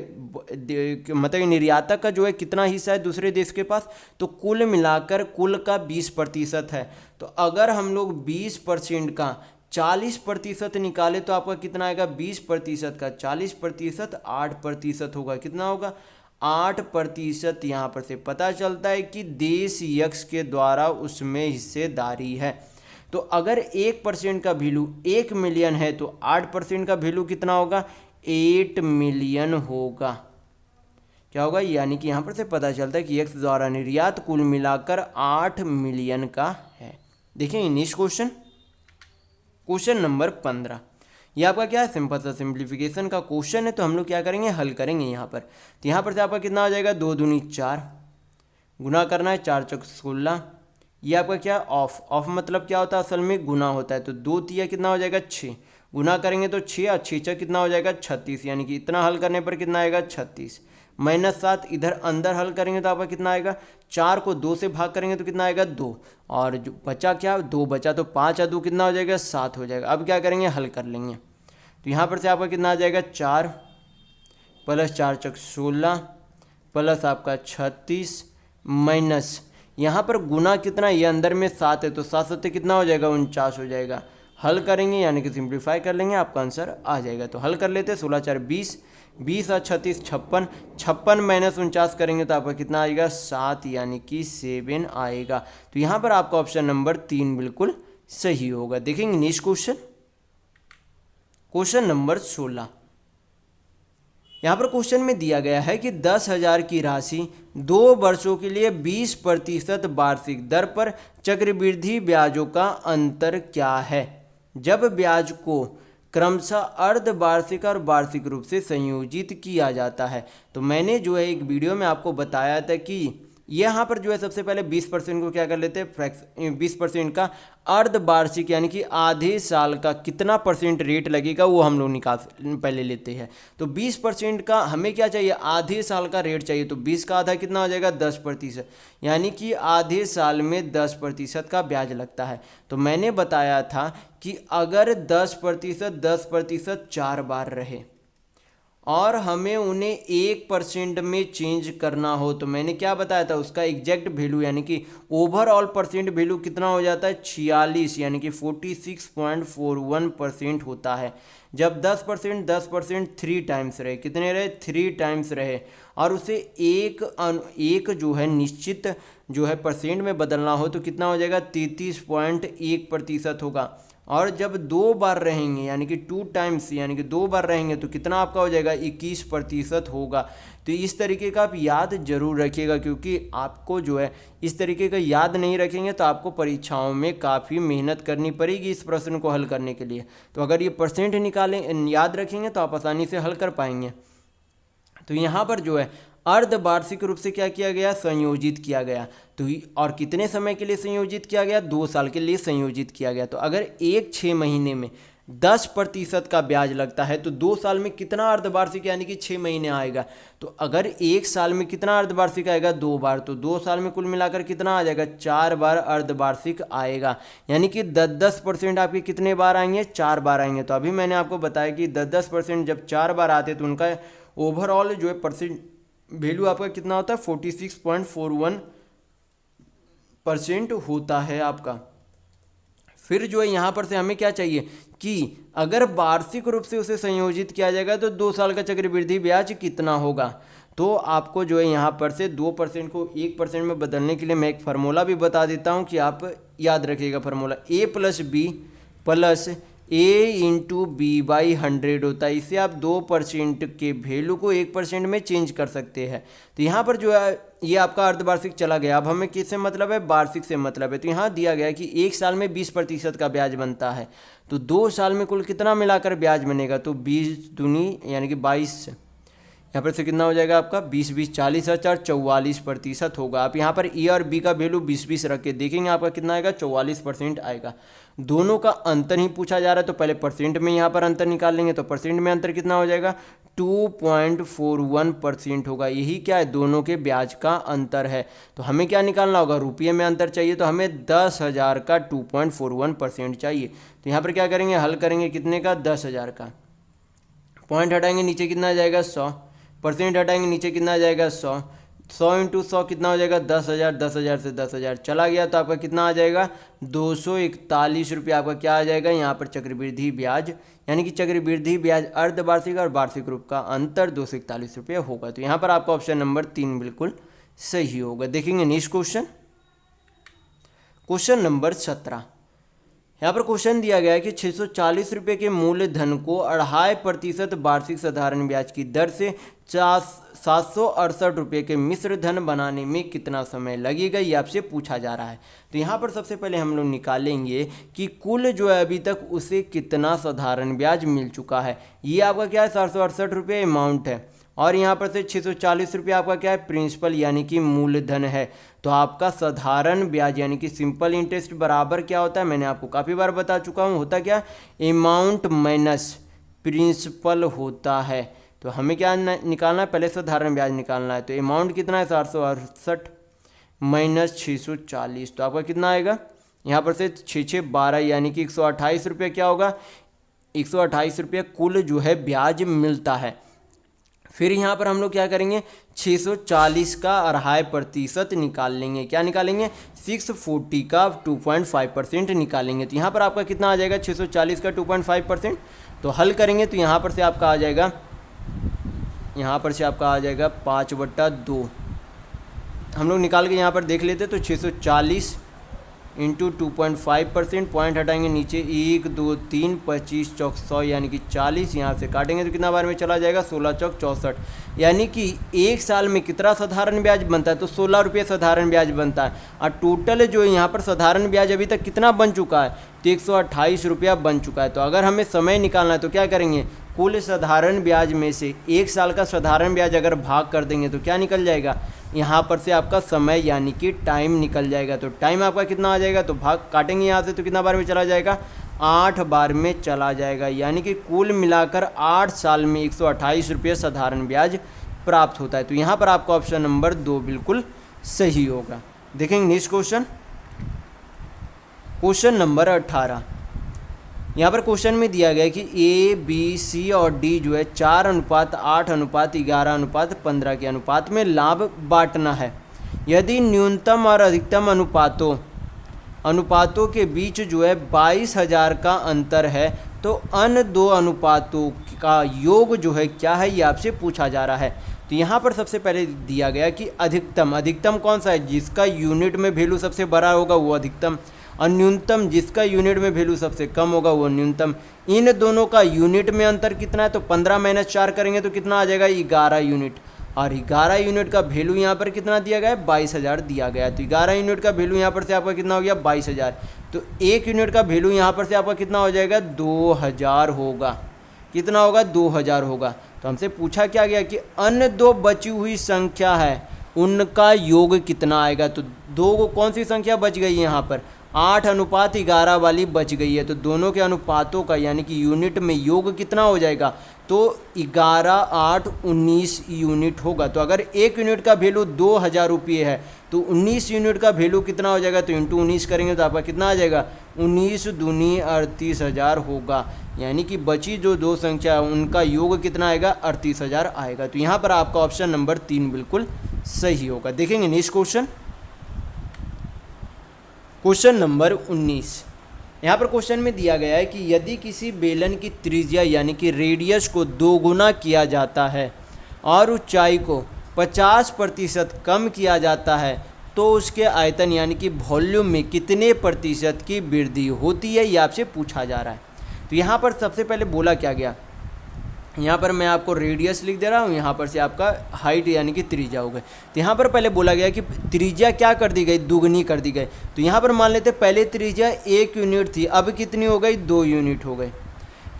मतलब निर्यातक का जो है कितना हिस्सा है दूसरे देश के पास, तो कुल मिलाकर कुल का 20% है। तो अगर हम लोग 20% का 40% निकाले तो आपका कितना आएगा, 20% का 40% 8% होगा। कितना होगा, 8%। यहाँ पर से पता चलता है कि देश यक्स के द्वारा उसमें हिस्सेदारी है। तो अगर 1% का वैल्यू 1 मिलियन है तो 8% का वैल्यू कितना होगा, 8 मिलियन होगा। क्या होगा, यानी कि यहाँ पर से पता चलता है कि यक्स द्वारा निर्यात कुल मिलाकर 8 मिलियन का है। देखिए नेक्स्ट क्वेश्चन, क्वेश्चन नंबर 15। ये आपका क्या है, सिंपल सा सिंप्लीफिकेशन का क्वेश्चन है। तो हम लोग क्या करेंगे, हल करेंगे यहाँ पर। तो यहाँ पर से आपका कितना आ जाएगा, 2 दूनी 4, गुना करना है 4 चौक 16। ये आपका क्या, ऑफ मतलब क्या होता है, असल में गुना होता है। तो 2 तिया कितना हो जाएगा 6, गुना करेंगे तो 6 और 6 कितना हो जाएगा 36, यानी कि इतना हल करने पर कितना आएगा 36। -7 इधर अंदर हल करेंगे तो आपका कितना आएगा, 4 को 2 से भाग करेंगे तो कितना आएगा 2, और जो बचा क्या 2 बचा, तो 5 और 2 कितना हो जाएगा 7 हो जाएगा। अब क्या करेंगे, हल कर लेंगे। तो यहाँ पर से आपका कितना आ जाएगा 4 + 4 चौक 16 प्लस आपका 36 माइनस यहाँ पर गुना कितना, ये अंदर में 7 है तो 7 7 कितना हो जाएगा 49 हो जाएगा। हल करेंगे यानी कि सिंप्लीफाई कर लेंगे, आपका आंसर आ जाएगा। तो हल कर लेते हैं, 16 4 20, 20 और 36 56, 56 माइनस 49 करेंगे तो आपका कितना आएगा 7, यानी कि 7 आएगा। तो यहाँ पर आपका ऑप्शन नंबर 3 बिल्कुल सही होगा। देखेंगे नेक्स्ट क्वेश्चन, क्वेश्चन नंबर 16। यहाँ पर क्वेश्चन में दिया गया है कि 10,000 की राशि 2 वर्षों के लिए 20% वार्षिक दर पर चक्रवृद्धि ब्याजों का अंतर क्या है, जब ब्याज को क्रमशः अर्धवार्षिक और वार्षिक रूप से संयोजित किया जाता है। तो मैंने जो है एक वीडियो में आपको बताया था कि यहाँ पर जो है सबसे पहले 20% को क्या कर लेते हैं, 20% का अर्धवार्षिक यानी कि आधे साल का कितना % रेट लगेगा वो हम लोग निकाल पहले लेते हैं। तो 20% का हमें क्या चाहिए, आधे साल का रेट चाहिए। तो 20 का आधा कितना हो जाएगा 10%, यानी कि आधे साल में 10% का ब्याज लगता है। तो मैंने बताया था कि अगर 10% 4 बार रहे और हमें उन्हें 1% में चेंज करना हो, तो मैंने क्या बताया था, उसका एग्जैक्ट वैल्यू यानी कि ओवरऑल % वैल्यू कितना हो जाता है 46, यानी कि 46.41% होता है। जब 10% 3 टाइम्स रहे, कितने रहे 3 टाइम्स रहे, और उसे एक जो है निश्चित जो है % में बदलना हो तो कितना हो जाएगा 33.1% होगा। और जब 2 बार रहेंगे यानी कि 2 टाइम्स यानी कि 2 बार रहेंगे तो कितना आपका हो जाएगा 21% होगा। तो इस तरीके का आप याद जरूर रखिएगा, क्योंकि आपको जो है इस तरीके का याद नहीं रखेंगे तो आपको परीक्षाओं में काफ़ी मेहनत करनी पड़ेगी इस प्रश्न को हल करने के लिए। तो अगर ये % निकालें याद रखेंगे तो आप आसानी से हल कर पाएंगे। तो यहाँ पर जो है अर्धवार्षिक रूप से क्या किया गया, संयोजित किया गया। तो और कितने समय के लिए संयोजित किया गया, 2 साल के लिए संयोजित किया गया। तो अगर 6 महीने में 10% का ब्याज लगता है तो 2 साल में कितना अर्धवार्षिक यानी कि 6 महीने आएगा। तो अगर 1 साल में कितना अर्धवार्षिक आएगा 2 बार, तो 2 साल में कुल मिलाकर कितना आ जाएगा 4 बार अर्धवार्षिक आएगा। यानी कि 10% आपके कितने बार आएंगे, 4 बार आएंगे। तो अभी मैंने आपको बताया कि 10% जब 4 बार आते तो उनका ओवरऑल जो है % वैल्यू आपका कितना होता है 46.41% होता है आपका। फिर जो है यहाँ पर से हमें क्या चाहिए कि अगर वार्षिक रूप से उसे संयोजित किया जाएगा तो 2 साल का चक्रवृद्धि ब्याज कितना होगा। तो आपको जो है यहाँ पर से 2% को 1% में बदलने के लिए मैं एक फार्मूला भी बता देता हूँ कि आप याद रखिएगा फार्मूला, A + B + A/B/100 होता है। इससे आप 2% के वैल्यू को 1% में चेंज कर सकते हैं। तो यहाँ पर जो है ये आपका अर्धवार्षिक चला गया। अब हमें किससे मतलब है, वार्षिक से मतलब है। तो यहाँ दिया गया है कि 1 साल में 20% का ब्याज बनता है, तो 2 साल में कुल कितना मिलाकर ब्याज बनेगा, तो 20 दूनी यानी कि 22, यहाँ पर से कितना हो जाएगा आपका 20 20 40 और 44% होगा। आप यहाँ पर ए और बी का वैल्यू 20 20 रख के देखेंगे आपका कितना आएगा 44% आएगा। दोनों का अंतर ही पूछा जा रहा है तो पहले परसेंट में यहाँ पर अंतर निकाल लेंगे। तो परसेंट में अंतर कितना हो जाएगा 2.41% होगा। यही क्या है दोनों के ब्याज का अंतर है। तो हमें क्या निकालना होगा रुपये में अंतर चाहिए तो हमें 10,000 का 2.41% चाहिए। तो यहाँ पर क्या करेंगे हल करेंगे कितने का 10,000 का, पॉइंट हटाएंगे नीचे कितना आ जाएगा 100, परसेंट हटाएंगे नीचे कितना आ जाएगा 100, 100 इंटू 100 कितना हो जाएगा 10,000, 10,000 से 10,000 चला गया तो आपका कितना आ जाएगा 241 रुपये आपका क्या आ जाएगा यहाँ पर चक्रवृद्धि ब्याज, यानी कि चक्रवृद्धि ब्याज अर्धवार्षिक और वार्षिक रूप का अंतर 241 रुपये होगा। तो यहाँ पर आपका ऑप्शन नंबर 3 बिल्कुल सही होगा। देखेंगे नेक्स्ट क्वेश्चन, क्वेश्चन नंबर 17। यहाँ पर क्वेश्चन दिया गया है कि 640 रुपये के मूलधन को 2.5% वार्षिक साधारण ब्याज की दर से 768 रुपये के मिश्र धन बनाने में कितना समय लगेगा, ये आपसे पूछा जा रहा है। तो यहाँ पर सबसे पहले हम लोग निकालेंगे कि कुल जो है अभी तक उसे कितना साधारण ब्याज मिल चुका है। ये आपका क्या है 768 रुपये अमाउंट है और यहाँ पर से 640 रुपये आपका क्या है प्रिंसिपल यानी कि मूलधन है। तो आपका साधारण ब्याज यानी कि सिंपल इंटरेस्ट बराबर क्या होता है, मैंने आपको काफ़ी बार बता चुका हूँ, होता क्या अमाउंट माइनस प्रिंसिपल होता है। तो हमें क्या निकालना है पहले साधारण ब्याज निकालना है। तो अमाउंट कितना है 768 माइनस 640 तो आपका कितना आएगा यहाँ पर से 6 12 यानी कि 128 रुपये क्या होगा 128 रुपये कुल जो है ब्याज मिलता है। फिर यहाँ पर हम लोग क्या करेंगे 640 का 2.5% निकाल लेंगे, क्या निकालेंगे 640 का 2.5% निकालेंगे। तो यहाँ पर आपका कितना आ जाएगा 640 का 2.5%। तो हल करेंगे तो यहाँ पर से आपका आ जाएगा 5/2। हम लोग निकाल के यहाँ पर देख लेते तो 640 इंटू 2.5%, पॉइंट हटाएंगे नीचे 1 2 3 25 चौक 100 यानी कि 40, यहाँ से काटेंगे तो कितना बार में चला जाएगा 16 चौक 64, यानी कि एक साल में कितना साधारण ब्याज बनता है तो 16 रुपये साधारण ब्याज बनता है। और टोटल जो यहाँ पर साधारण ब्याज अभी तक कितना बन चुका है तो 128 रुपया बन चुका है। तो अगर हमें समय निकालना है तो क्या करेंगे कुल साधारण ब्याज में से एक साल का साधारण ब्याज अगर भाग कर देंगे तो क्या निकल जाएगा यहाँ पर से आपका समय यानी कि टाइम निकल जाएगा। तो टाइम आपका कितना आ जाएगा तो भाग काटेंगे यहाँ से तो कितना बार में चला जाएगा 8 बार में चला जाएगा, यानी कि कुल मिलाकर 8 साल में 128 रुपये साधारण ब्याज प्राप्त होता है। तो यहाँ पर आपका ऑप्शन नंबर 2 बिल्कुल सही होगा। देखेंगे नेक्स्ट क्वेश्चन, क्वेश्चन नंबर 18। यहाँ पर क्वेश्चन में दिया गया है कि ए बी सी और डी जो है 4:8:11:15 के अनुपात में लाभ बांटना है। यदि न्यूनतम और अधिकतम अनुपातों के बीच जो है 22,000 का अंतर है तो अन्य दो अनुपातों का योग जो है क्या है ये आपसे पूछा जा रहा है। तो यहाँ पर सबसे पहले दिया गया कि अधिकतम कौन सा है जिसका यूनिट में वैल्यू सबसे बड़ा होगा वो अधिकतम, और न्यूनतम जिसका यूनिट में वैल्यू सबसे कम होगा वो न्यूनतम। इन दोनों का यूनिट में अंतर कितना है तो 15 - 4 करेंगे तो कितना आ जाएगा 11 यूनिट, और 11 यूनिट का वैल्यू यहाँ पर कितना दिया गया है 22,000 दिया गया है। तो 11 यूनिट का वैल्यू यहाँ पर से आपका कितना हो गया 22,000, तो 1 यूनिट का वैल्यू यहाँ पर से आपका कितना हो जाएगा 2,000 होगा, कितना होगा 2,000 होगा। तो हमसे पूछा क्या गया कि अन्य दो बची हुई संख्या है उनका योग कितना आएगा। तो दो कौन सी संख्या बच गई है यहाँ पर 8:11 वाली बच गई है। तो दोनों के अनुपातों का यानी कि यूनिट में योग कितना हो जाएगा तो 11 8 19 यूनिट होगा। तो अगर 1 यूनिट का वैल्यू 2,000 रुपये है तो 19 यूनिट का वैल्यू कितना हो जाएगा तो इंटू 19 करेंगे तो आपका कितना आ जाएगा 19 दूनी 38,000 होगा, यानी कि बची जो दो संख्या है उनका योग कितना आएगा 38,000 आएगा। तो यहाँ पर आपका ऑप्शन नंबर 3 बिल्कुल सही होगा। देखेंगे नेक्स्ट क्वेश्चन, क्वेश्चन नंबर 19। यहाँ पर क्वेश्चन में दिया गया है कि यदि किसी बेलन की त्रिज्या यानी कि रेडियस को 2 गुना किया जाता है और ऊंचाई को 50% कम किया जाता है तो उसके आयतन यानी कि वॉल्यूम में कितने प्रतिशत की वृद्धि होती है ये आपसे पूछा जा रहा है। तो यहाँ पर सबसे पहले बोला क्या गया, यहाँ पर मैं आपको रेडियस लिख दे रहा हूँ, यहाँ पर से आपका हाइट यानी कि त्रिज्या हो गई। तो यहाँ पर पहले बोला गया कि त्रिज्या क्या कर दी गई दुगनी कर दी गई। तो यहाँ पर मान लेते पहले त्रिज्या 1 यूनिट थी, अब कितनी हो गई 2 यूनिट हो गई।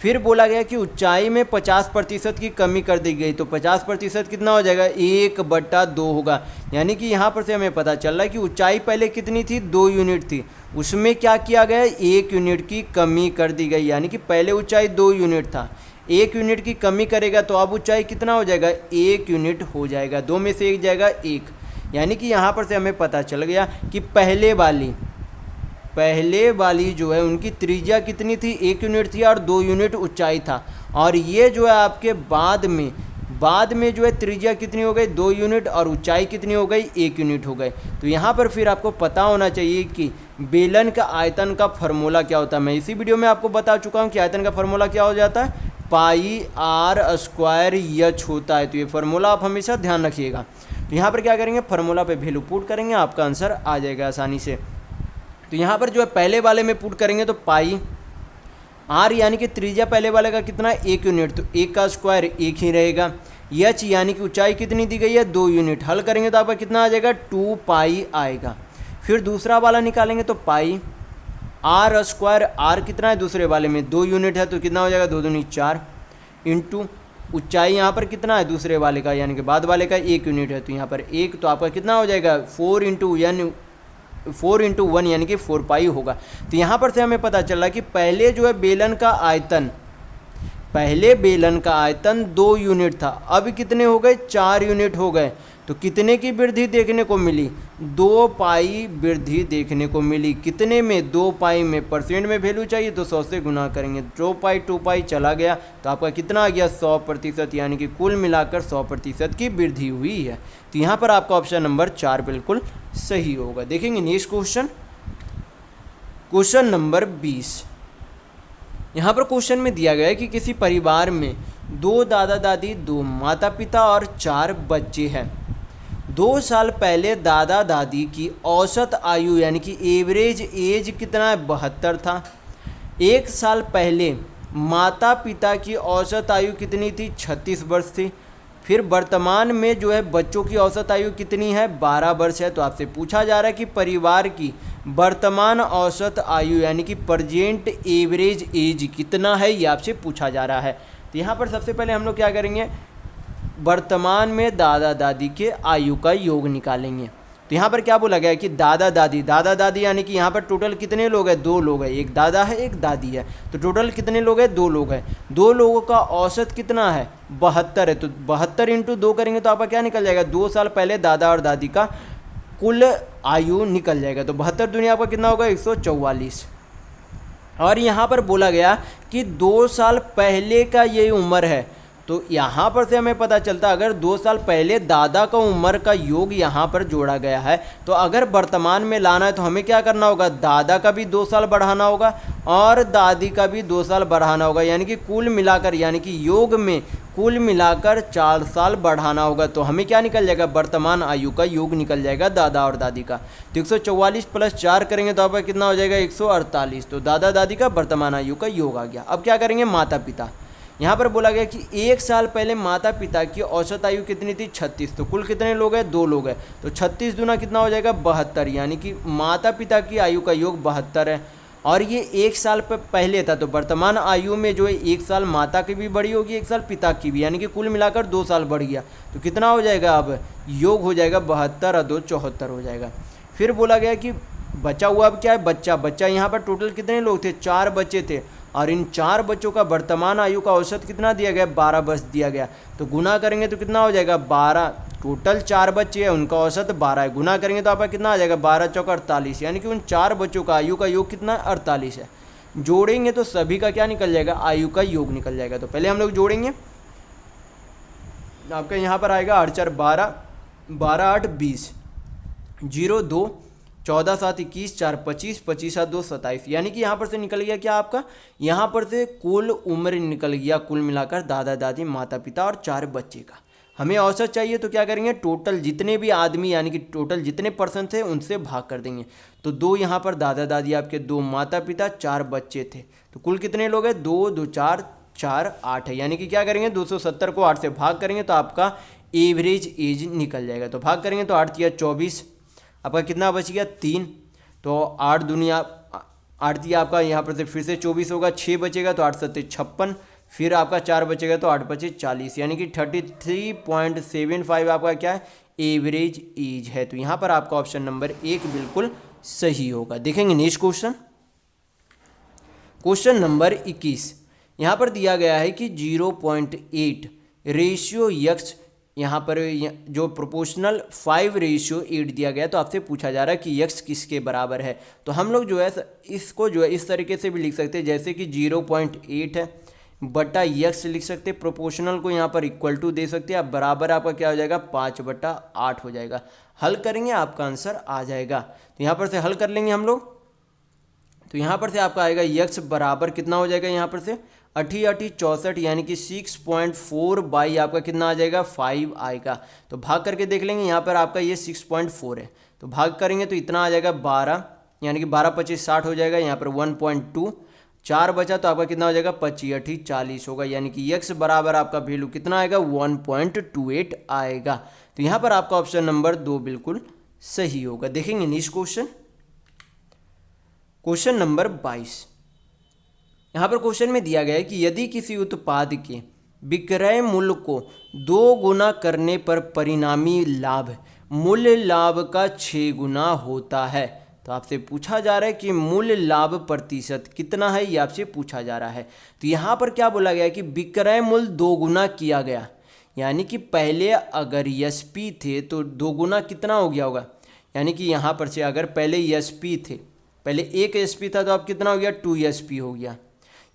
फिर बोला गया कि ऊंचाई में 50% की कमी कर दी गई, तो 50% कितना हो जाएगा, 1/2 होगा। यानी कि यहाँ पर से हमें पता चल रहा है कि ऊंचाई पहले कितनी थी, 2 यूनिट थी, उसमें क्या किया गया, 1 यूनिट की कमी कर दी गई। यानी कि पहले ऊंचाई 2 यूनिट था, 1 यूनिट की कमी करेगा तो अब ऊंचाई कितना हो जाएगा, 1 यूनिट हो जाएगा, 2 में से 1 जाएगा 1। यानी कि यहाँ पर से हमें पता चल गया कि पहले वाली जो है उनकी त्रिज्या कितनी थी, 1 यूनिट थी और 2 यूनिट ऊंचाई था। और ये जो है आपके बाद में जो है त्रिज्या कितनी हो गई, 2 यूनिट, और ऊंचाई कितनी हो गई, 1 यूनिट हो गई। तो यहाँ पर फिर आपको पता होना चाहिए कि बेलन का आयतन का फार्मूला क्या होता है। मैं इसी वीडियो में आपको बता चुका हूँ कि आयतन का फार्मूला क्या हो जाता है, πr² होता है। तो ये फार्मूला आप हमेशा ध्यान रखिएगा। तो यहाँ पर क्या करेंगे, फार्मूला पे वैल्यू पुट करेंगे, आपका आंसर आ जाएगा आसानी से। तो यहाँ पर जो है पहले वाले में पुट करेंगे तो पाई r यानी कि त्रिज्या पहले वाले का कितना, 1 यूनिट, तो 1 का स्क्वायर 1 ही रहेगा। h यानी कि ऊंचाई कितनी दी गई है, 2 यूनिट, हल करेंगे तो आपका कितना आ जाएगा, 2π आएगा। फिर दूसरा वाला निकालेंगे तो पाई r², r कितना है दूसरे वाले में, 2 यूनिट है, तो कितना हो जाएगा, 2 दूनी 4, इंटू ऊंचाई यहाँ पर कितना है दूसरे वाले का यानी कि बाद वाले का 1 यूनिट है, तो यहाँ पर 1, तो आपका कितना हो जाएगा, 4 × 1 यानी कि 4π होगा। तो यहाँ पर से हमें पता चल रहा है कि पहले जो है बेलन का आयतन 2 यूनिट था, अब कितने हो गए, 4 यूनिट हो गए। तो कितने की वृद्धि देखने को मिली, 2π वृद्धि देखने को मिली। कितने में, 2π में। परसेंट में वैल्यू चाहिए तो 100 से गुना करेंगे, 2π चला गया तो आपका कितना आ गया, 100%, यानी कि कुल मिलाकर 100% की वृद्धि हुई है। तो यहाँ पर आपका ऑप्शन नंबर 4 बिल्कुल सही होगा। देखेंगे नेक्स्ट क्वेश्चन नंबर 20। यहाँ पर क्वेश्चन में दिया गया है कि किसी परिवार में 2 दादा दादी, 2 माता पिता और 4 बच्चे हैं। 2 साल पहले दादा दादी की औसत आयु यानी कि एवरेज एज कितना है, 72 था। 1 साल पहले माता पिता की औसत आयु कितनी थी, 36 वर्ष थी। फिर वर्तमान में जो है बच्चों की औसत आयु कितनी है, 12 वर्ष है। तो आपसे पूछा जा रहा है कि परिवार की वर्तमान औसत आयु यानी कि प्रेजेंट एवरेज एज कितना है, ये आपसे पूछा जा रहा है। तो यहाँ पर सबसे पहले हम लोग क्या करेंगे, वर्तमान में दादा दादी के आयु का योग निकालेंगे। तो यहाँ पर क्या बोला गया है कि दादा दादी यानी कि यहाँ पर टोटल कितने लोग हैं, 2 लोग हैं, एक दादा है एक दादी है। तो टोटल कितने लोग हैं, 2 लोग हैं। 2 लोगों का औसत कितना है, 72 है। तो 72 × 2 करेंगे तो आपका क्या निकल जाएगा, 2 साल पहले दादा और दादी का कुल आयु निकल जाएगा। तो 72 दुनिया आपका कितना होगा, 144। और यहाँ पर बोला गया कि 2 साल पहले का ये उम्र है। तो यहाँ पर से हमें पता चलता है अगर 2 साल पहले दादा का उम्र का योग यहाँ पर जोड़ा गया है, तो अगर वर्तमान में लाना है तो हमें क्या करना होगा, दादा का भी 2 साल बढ़ाना होगा और दादी का भी 2 साल बढ़ाना होगा। यानी कि कुल मिलाकर, यानी कि योग में कुल मिलाकर 4 साल बढ़ाना होगा। तो हमें क्या निकल जाएगा, वर्तमान आयु का योग निकल जाएगा दादा और दादी का। तो 144 + 4 करेंगे तो आपका कितना हो जाएगा, 148। तो दादा दादी का वर्तमान आयु का योग आ गया। अब क्या करेंगे, माता पिता। यहाँ पर बोला गया कि 1 साल पहले माता पिता की औसत आयु कितनी थी, 36। तो कुल कितने लोग हैं, 2 लोग हैं। तो 36 दूना कितना हो जाएगा, 72। यानी कि माता पिता की आयु का योग 72 है। और ये 1 साल पहले था, तो वर्तमान आयु में जो है 1 साल माता की भी बड़ी होगी, 1 साल पिता की भी, यानी कि कुल मिलाकर 2 साल बढ़ गया। तो कितना हो जाएगा, अब योग हो जाएगा 72 और 2 74 हो जाएगा। फिर बोला गया कि बचा हुआ अब क्या है, बच्चा यहाँ पर टोटल कितने लोग थे, 4 बच्चे थे। और इन 4 बच्चों का वर्तमान आयु का औसत कितना दिया गया, 12 वर्ष दिया गया। तो गुना करेंगे तो कितना हो जाएगा, 12। टोटल 4 बच्चे हैं, उनका औसत 12 है। गुना करेंगे तो आपका कितना आ जाएगा, 12 × 4 = 48। यानी कि उन 4 बच्चों का आयु का योग कितना है, 48 है। जोड़ेंगे तो सभी का क्या निकल जाएगा, आयु का योग निकल जाएगा। तो पहले हम लोग जोड़ेंगे, आपका यहाँ पर आएगा 8 × 4 = 12, 12 × 8 = 20, 0 2 14 7 21 4 25 25 7 2 27। यानी कि यहाँ पर से निकल गया क्या, आपका यहाँ पर से कुल उम्र निकल गया, कुल मिलाकर दादा दादी माता पिता और 4 बच्चे का। हमें औसत चाहिए तो क्या करेंगे, टोटल जितने भी आदमी यानी कि टोटल जितने पर्सन थे उनसे भाग कर देंगे। तो 2 यहाँ पर दादा दादी आपके, 2 माता पिता, 4 बच्चे थे। तो कुल कितने लोग हैं, 2 2 4 4 8 है। यानी कि क्या करेंगे, 270 को 8 से भाग करेंगे तो आपका एवरेज एज निकल जाएगा। तो भाग करेंगे तो 8 × 4 = 24, आपका कितना बच गया, 3। तो 8 दूनी 8 दिया आपका, यहाँ पर से फिर से 24 होगा, 6 बचेगा तो 8 सत्ते 56, फिर आपका 4 बचेगा तो 8 बचे 40, यानी कि 33.75 आपका क्या है, एवरेज एज है। तो यहाँ पर आपका ऑप्शन नंबर 1 बिल्कुल सही होगा। देखेंगे नेक्स्ट क्वेश्चन, क्वेश्चन नंबर 21। यहाँ पर दिया गया है कि 0.8 रेशियो यक्स, यहाँ पर जो प्रोपोर्शनल 5:8 दिया गया, तो आपसे पूछा जा रहा है कि यक्स किसके बराबर है। तो हम लोग जो है इसको जो है इस तरीके से भी लिख सकते हैं, जैसे कि 0.8 है बटा यक्स लिख सकते हैं, प्रोपोर्शनल को यहाँ पर इक्वल टू दे सकते हैं, अब बराबर आपका क्या हो जाएगा 5/8 हो जाएगा। हल करेंगे आपका आंसर आ जाएगा। तो यहाँ पर से हल कर लेंगे हम लोग, तो यहाँ पर से आपका आएगा यक्स बराबर कितना हो जाएगा, यहाँ पर से 8×8 = 64, यानी कि 6.4 बाई आपका कितना आ जाएगा 5 आएगा। तो भाग करके देख लेंगे, यहाँ पर आपका ये 6.4 है, तो भाग करेंगे तो इतना आ जाएगा 12, यानी कि 12×25 = 60 हो जाएगा। यहाँ पर 1.2, 4 बचा तो आपका कितना हो जाएगा 25×8 = 40 होगा, यानी कि यक्स बराबर आपका वैल्यू कितना आएगा 1.28 आएगा। तो यहाँ पर आपका ऑप्शन नंबर 2 बिल्कुल सही होगा। देखेंगे नेक्स्ट क्वेश्चन, क्वेश्चन नंबर 22। यहाँ पर क्वेश्चन में दिया गया है कि यदि किसी उत्पाद के विक्रय मूल्य को 2 गुना करने पर परिणामी लाभ मूल्य लाभ का 6 गुना होता है, तो आपसे पूछा जा रहा है कि मूल्य लाभ प्रतिशत कितना है, ये आपसे पूछा जा रहा है। तो यहाँ पर क्या बोला गया है कि विक्रय मूल्य 2 गुना किया गया, यानी कि पहले अगर एसपी थे तो 2 गुना कितना हो गया होगा, यानी कि यहाँ पर से अगर पहले एसपी थे, पहले 1 एसपी था तो अब कितना हो गया 2 एसपी हो गया,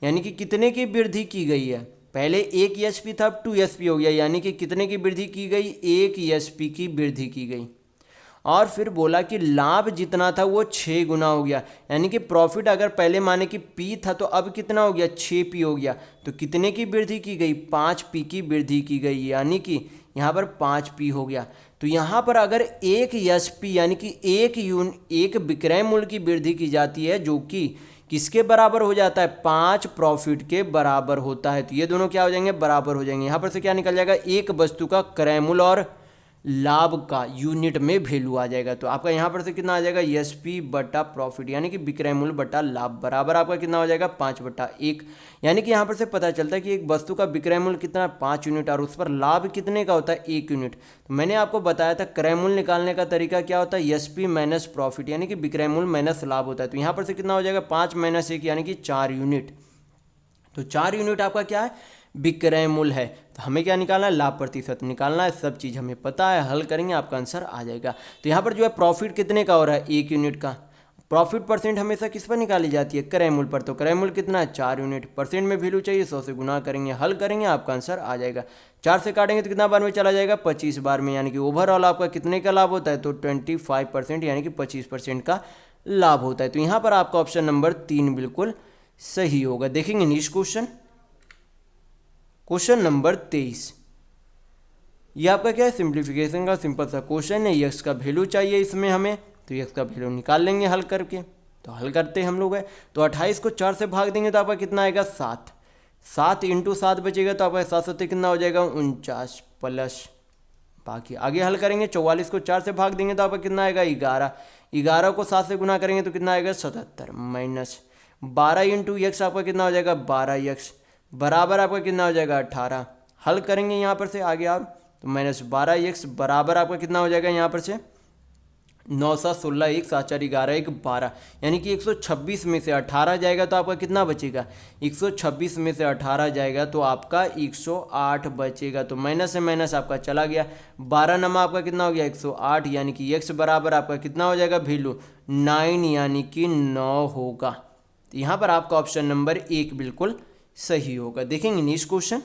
यानी कि कितने की वृद्धि की गई है, पहले 1 एसपी था अब 2 एसपी हो गया, यानी कि कितने की वृद्धि की गई 1 एसपी की वृद्धि की गई। और फिर बोला कि लाभ जितना था वो 6 गुना हो गया, यानी कि प्रॉफिट अगर पहले माने कि पी था तो अब कितना हो गया 6p हो गया, तो कितने की वृद्धि की गई 5p की वृद्धि की गई, यानी कि यहाँ पर 5p हो गया। तो यहाँ पर अगर 1 एसपी यानी कि एक विक्रय मूल्य की वृद्धि की जाती है, जो कि किसके बराबर हो जाता है 5 प्रॉफिट के बराबर होता है, तो ये दोनों क्या हो जाएंगे बराबर हो जाएंगे। यहाँ पर से क्या निकल जाएगा, एक वस्तु का क्रय मूल्य और लाभ का यूनिट में वैल्यू आ जाएगा। तो आपका यहाँ पर से कितना आ जाएगा एसपी बटा प्रॉफिट, यानी कि विक्रय मूल्य बटा लाभ बराबर आपका कितना हो जाएगा 5/1, यानी कि यहाँ पर से पता चलता है कि एक वस्तु का विक्रय मूल्य कितना है 5 यूनिट और उस पर लाभ कितने का होता है 1 यूनिट। तो मैंने आपको बताया था क्रय मूल्य निकालने का तरीका क्या होता है, एसपी माइनस प्रॉफिट, यानी कि विक्रय मूल्य माइनस लाभ होता है। तो यहाँ पर से कितना हो जाएगा 5 - 1 यानी कि 4 यूनिट। तो 4 यूनिट आपका क्या है विक्रय मूल्य है। तो हमें क्या निकालना है लाभ प्रतिशत निकालना है, सब चीज़ हमें पता है, हल करेंगे आपका आंसर आ जाएगा। तो यहाँ पर जो है प्रॉफिट कितने का हो रहा है 1 यूनिट का, प्रॉफिट परसेंट हमेशा किस पर निकाली जाती है क्रय मूल्य पर, तो क्रय मूल्य कितना है 4 यूनिट, परसेंट में वैल्यू चाहिए 100 से गुना करेंगे, हल करेंगे आपका आंसर आ जाएगा। 4 से काटेंगे तो कितना बार में चला जाएगा 25 बार में, यानी कि ओवरऑल आपका कितने का लाभ होता है तो 25% यानी कि 25% का लाभ होता है। तो यहाँ पर आपका ऑप्शन नंबर 3 बिल्कुल सही होगा। देखेंगे नेक्स्ट क्वेश्चन, क्वेश्चन नंबर 23। ये आपका क्या है सिंप्लीफिकेशन का सिंपल सा क्वेश्चन है, यक्स का वैल्यू चाहिए इसमें हमें, तो यक्स का वैल्यू निकाल लेंगे हल करके। तो हल करते हम लोग है, तो 28 को 4 से भाग देंगे तो आपका कितना आएगा 7, 7 × 7 बचेगा तो आपका 7 7 कितना हो जाएगा 49 प्लस बाकी आगे हल करेंगे। 44 को 4 से भाग देंगे तो आपका कितना आएगा 11, 11 को 7 से गुना करेंगे तो कितना आएगा 77 माइनस 12 × x आपका कितना हो जाएगा 12x बराबर आपका कितना हो जाएगा 18। हल करेंगे यहाँ पर से आगे आप, तो -12x बराबर आपका कितना हो जाएगा यहाँ पर से 9 × 7 = 16, 1 × 7 = 4, 11 × 1 = 12, यानी कि 126 में से 18 जाएगा तो आपका कितना बचेगा 126 में से 18 जाएगा तो आपका 108 बचेगा। तो माइनस से माइनस आपका चला गया, 12 नमा आपका कितना हो गया 108, यानी कि x बराबर आपका कितना हो जाएगा वैल्यू 9 यानी कि 9 होगा। तो यहाँ पर आपका ऑप्शन नंबर 1 बिल्कुल सही होगा। देखेंगे नेक्स्ट क्वेश्चन,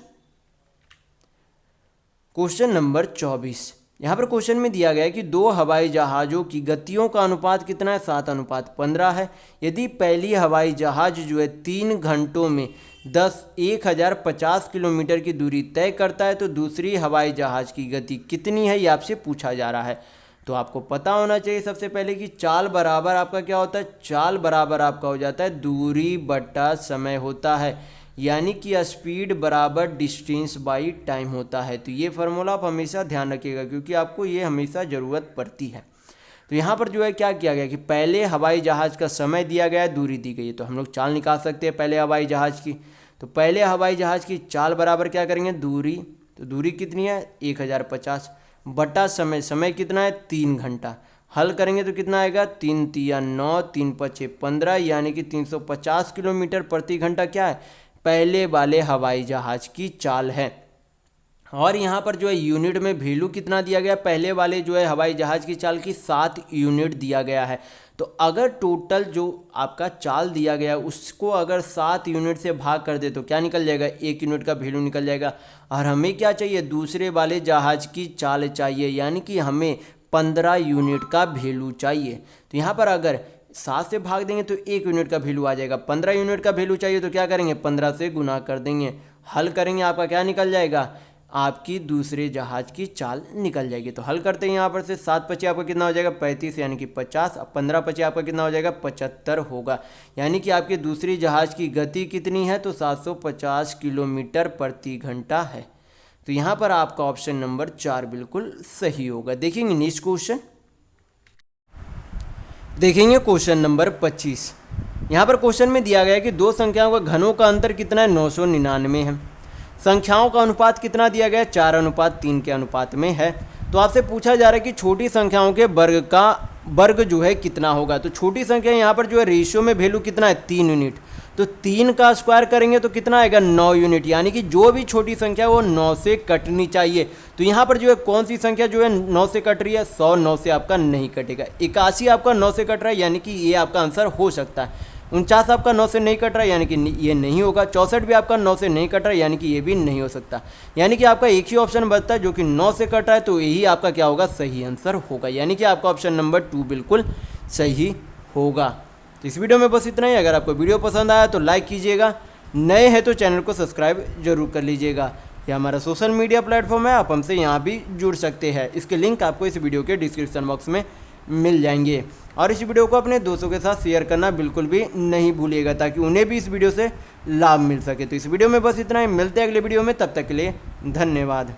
क्वेश्चन नंबर 24। यहाँ पर क्वेश्चन में दिया गया है कि 2 हवाई जहाज़ों की गतियों का अनुपात कितना है 7:15 है। यदि पहली हवाई जहाज़ जो है 3 घंटों में 1050 किलोमीटर की दूरी तय करता है तो दूसरी हवाई जहाज़ की गति कितनी है, ये आपसे पूछा जा रहा है। तो आपको पता होना चाहिए सबसे पहले कि चाल बराबर आपका क्या होता है, चाल बराबर आपका हो जाता है दूरी बटा समय होता है, यानी कि स्पीड बराबर डिस्टेंस बाई टाइम होता है। तो ये फार्मूला आप हमेशा ध्यान रखिएगा क्योंकि आपको ये हमेशा ज़रूरत पड़ती है। तो यहाँ पर जो है क्या किया गया कि पहले हवाई जहाज़ का समय दिया गया है, दूरी दी गई है, तो हम लोग चाल निकाल सकते हैं पहले हवाई जहाज़ की। तो पहले हवाई जहाज़ की चाल बराबर क्या करेंगे, दूरी, तो दूरी कितनी है 1050 बटा समय, समय कितना है 3 घंटा। हल करेंगे तो कितना आएगा 3 तिया 9, 3 पचे 15, यानी कि 350 किलोमीटर प्रति घंटा क्या है पहले वाले हवाई जहाज़ की चाल है। और यहाँ पर जो है यूनिट में वैल्यू कितना दिया गया, पहले वाले जो है हवाई जहाज़ की चाल की 7 यूनिट दिया गया है। तो अगर टोटल जो आपका चाल दिया गया उसको अगर 7 यूनिट से भाग कर दे तो क्या निकल जाएगा, 1 यूनिट का वैल्यू निकल जाएगा। और हमें क्या चाहिए, दूसरे वाले जहाज़ की चाल चाहिए, यानी कि हमें 15 यूनिट का वैल्यू चाहिए। तो यहाँ पर अगर 7 से भाग देंगे तो 1 यूनिट का वैल्यू आ जाएगा। 15 यूनिट का वैल्यू चाहिए तो क्या करेंगे, 15 से गुना कर देंगे। हल करेंगे आपका क्या निकल जाएगा, आपकी दूसरे जहाज़ की चाल निकल जाएगी। तो हल करते हैं यहाँ पर से 7 पचे आपका कितना हो जाएगा 35, यानी कि 50। अब 15 पचे आपका कितना हो जाएगा 75 होगा, यानी कि आपके दूसरी जहाज़ की गति कितनी है, तो 750 किलोमीटर प्रति घंटा है। तो यहाँ पर आपका ऑप्शन नंबर 4 बिल्कुल सही होगा। देखेंगे नेक्स्ट क्वेश्चन, देखेंगे क्वेश्चन नंबर 25। यहाँ पर क्वेश्चन में दिया गया है कि दो संख्याओं का घनों का अंतर कितना है, 999 है। संख्याओं का अनुपात कितना दिया गया है, 4:3 के अनुपात में है। तो आपसे पूछा जा रहा है कि छोटी संख्याओं के वर्ग जो है कितना होगा। तो छोटी संख्या यहाँ पर जो है रेशियो में वैल्यू कितना है 3 यूनिट, तो 3 का स्क्वायर करेंगे तो कितना आएगा 9 यूनिट, यानी कि जो भी छोटी संख्या वो 9 से कटनी चाहिए। तो यहाँ पर जो है कौन सी संख्या जो है 9 से कट रही है, 100 9 से आपका नहीं कटेगा। 81 आपका 9 से कट रहा है, यानी कि ये आपका आंसर हो सकता है। 49 आपका 9 से नहीं कट रहा है, यानी कि ये नहीं होगा। 64 भी आपका 9 से नहीं कट रहा है, यानी कि ये भी नहीं हो सकता। यानी कि आपका एक ही ऑप्शन बचता है जो कि 9 से कट रहा है, तो यही आपका क्या होगा, सही आंसर होगा। यानी कि आपका ऑप्शन नंबर 2 बिल्कुल सही होगा। तो इस वीडियो में बस इतना ही। अगर आपको वीडियो पसंद आया तो लाइक कीजिएगा, नए हैं तो चैनल को सब्सक्राइब जरूर कर लीजिएगा। यह हमारा सोशल मीडिया प्लेटफॉर्म है, आप हमसे यहाँ भी जुड़ सकते हैं। इसके लिंक आपको इस वीडियो के डिस्क्रिप्शन बॉक्स में मिल जाएंगे। और इस वीडियो को अपने दोस्तों के साथ शेयर करना बिल्कुल भी नहीं भूलिएगा, ताकि उन्हें भी इस वीडियो से लाभ मिल सके। तो इस वीडियो में बस इतना ही, मिलते हैं अगले वीडियो में, तब तक के लिए धन्यवाद।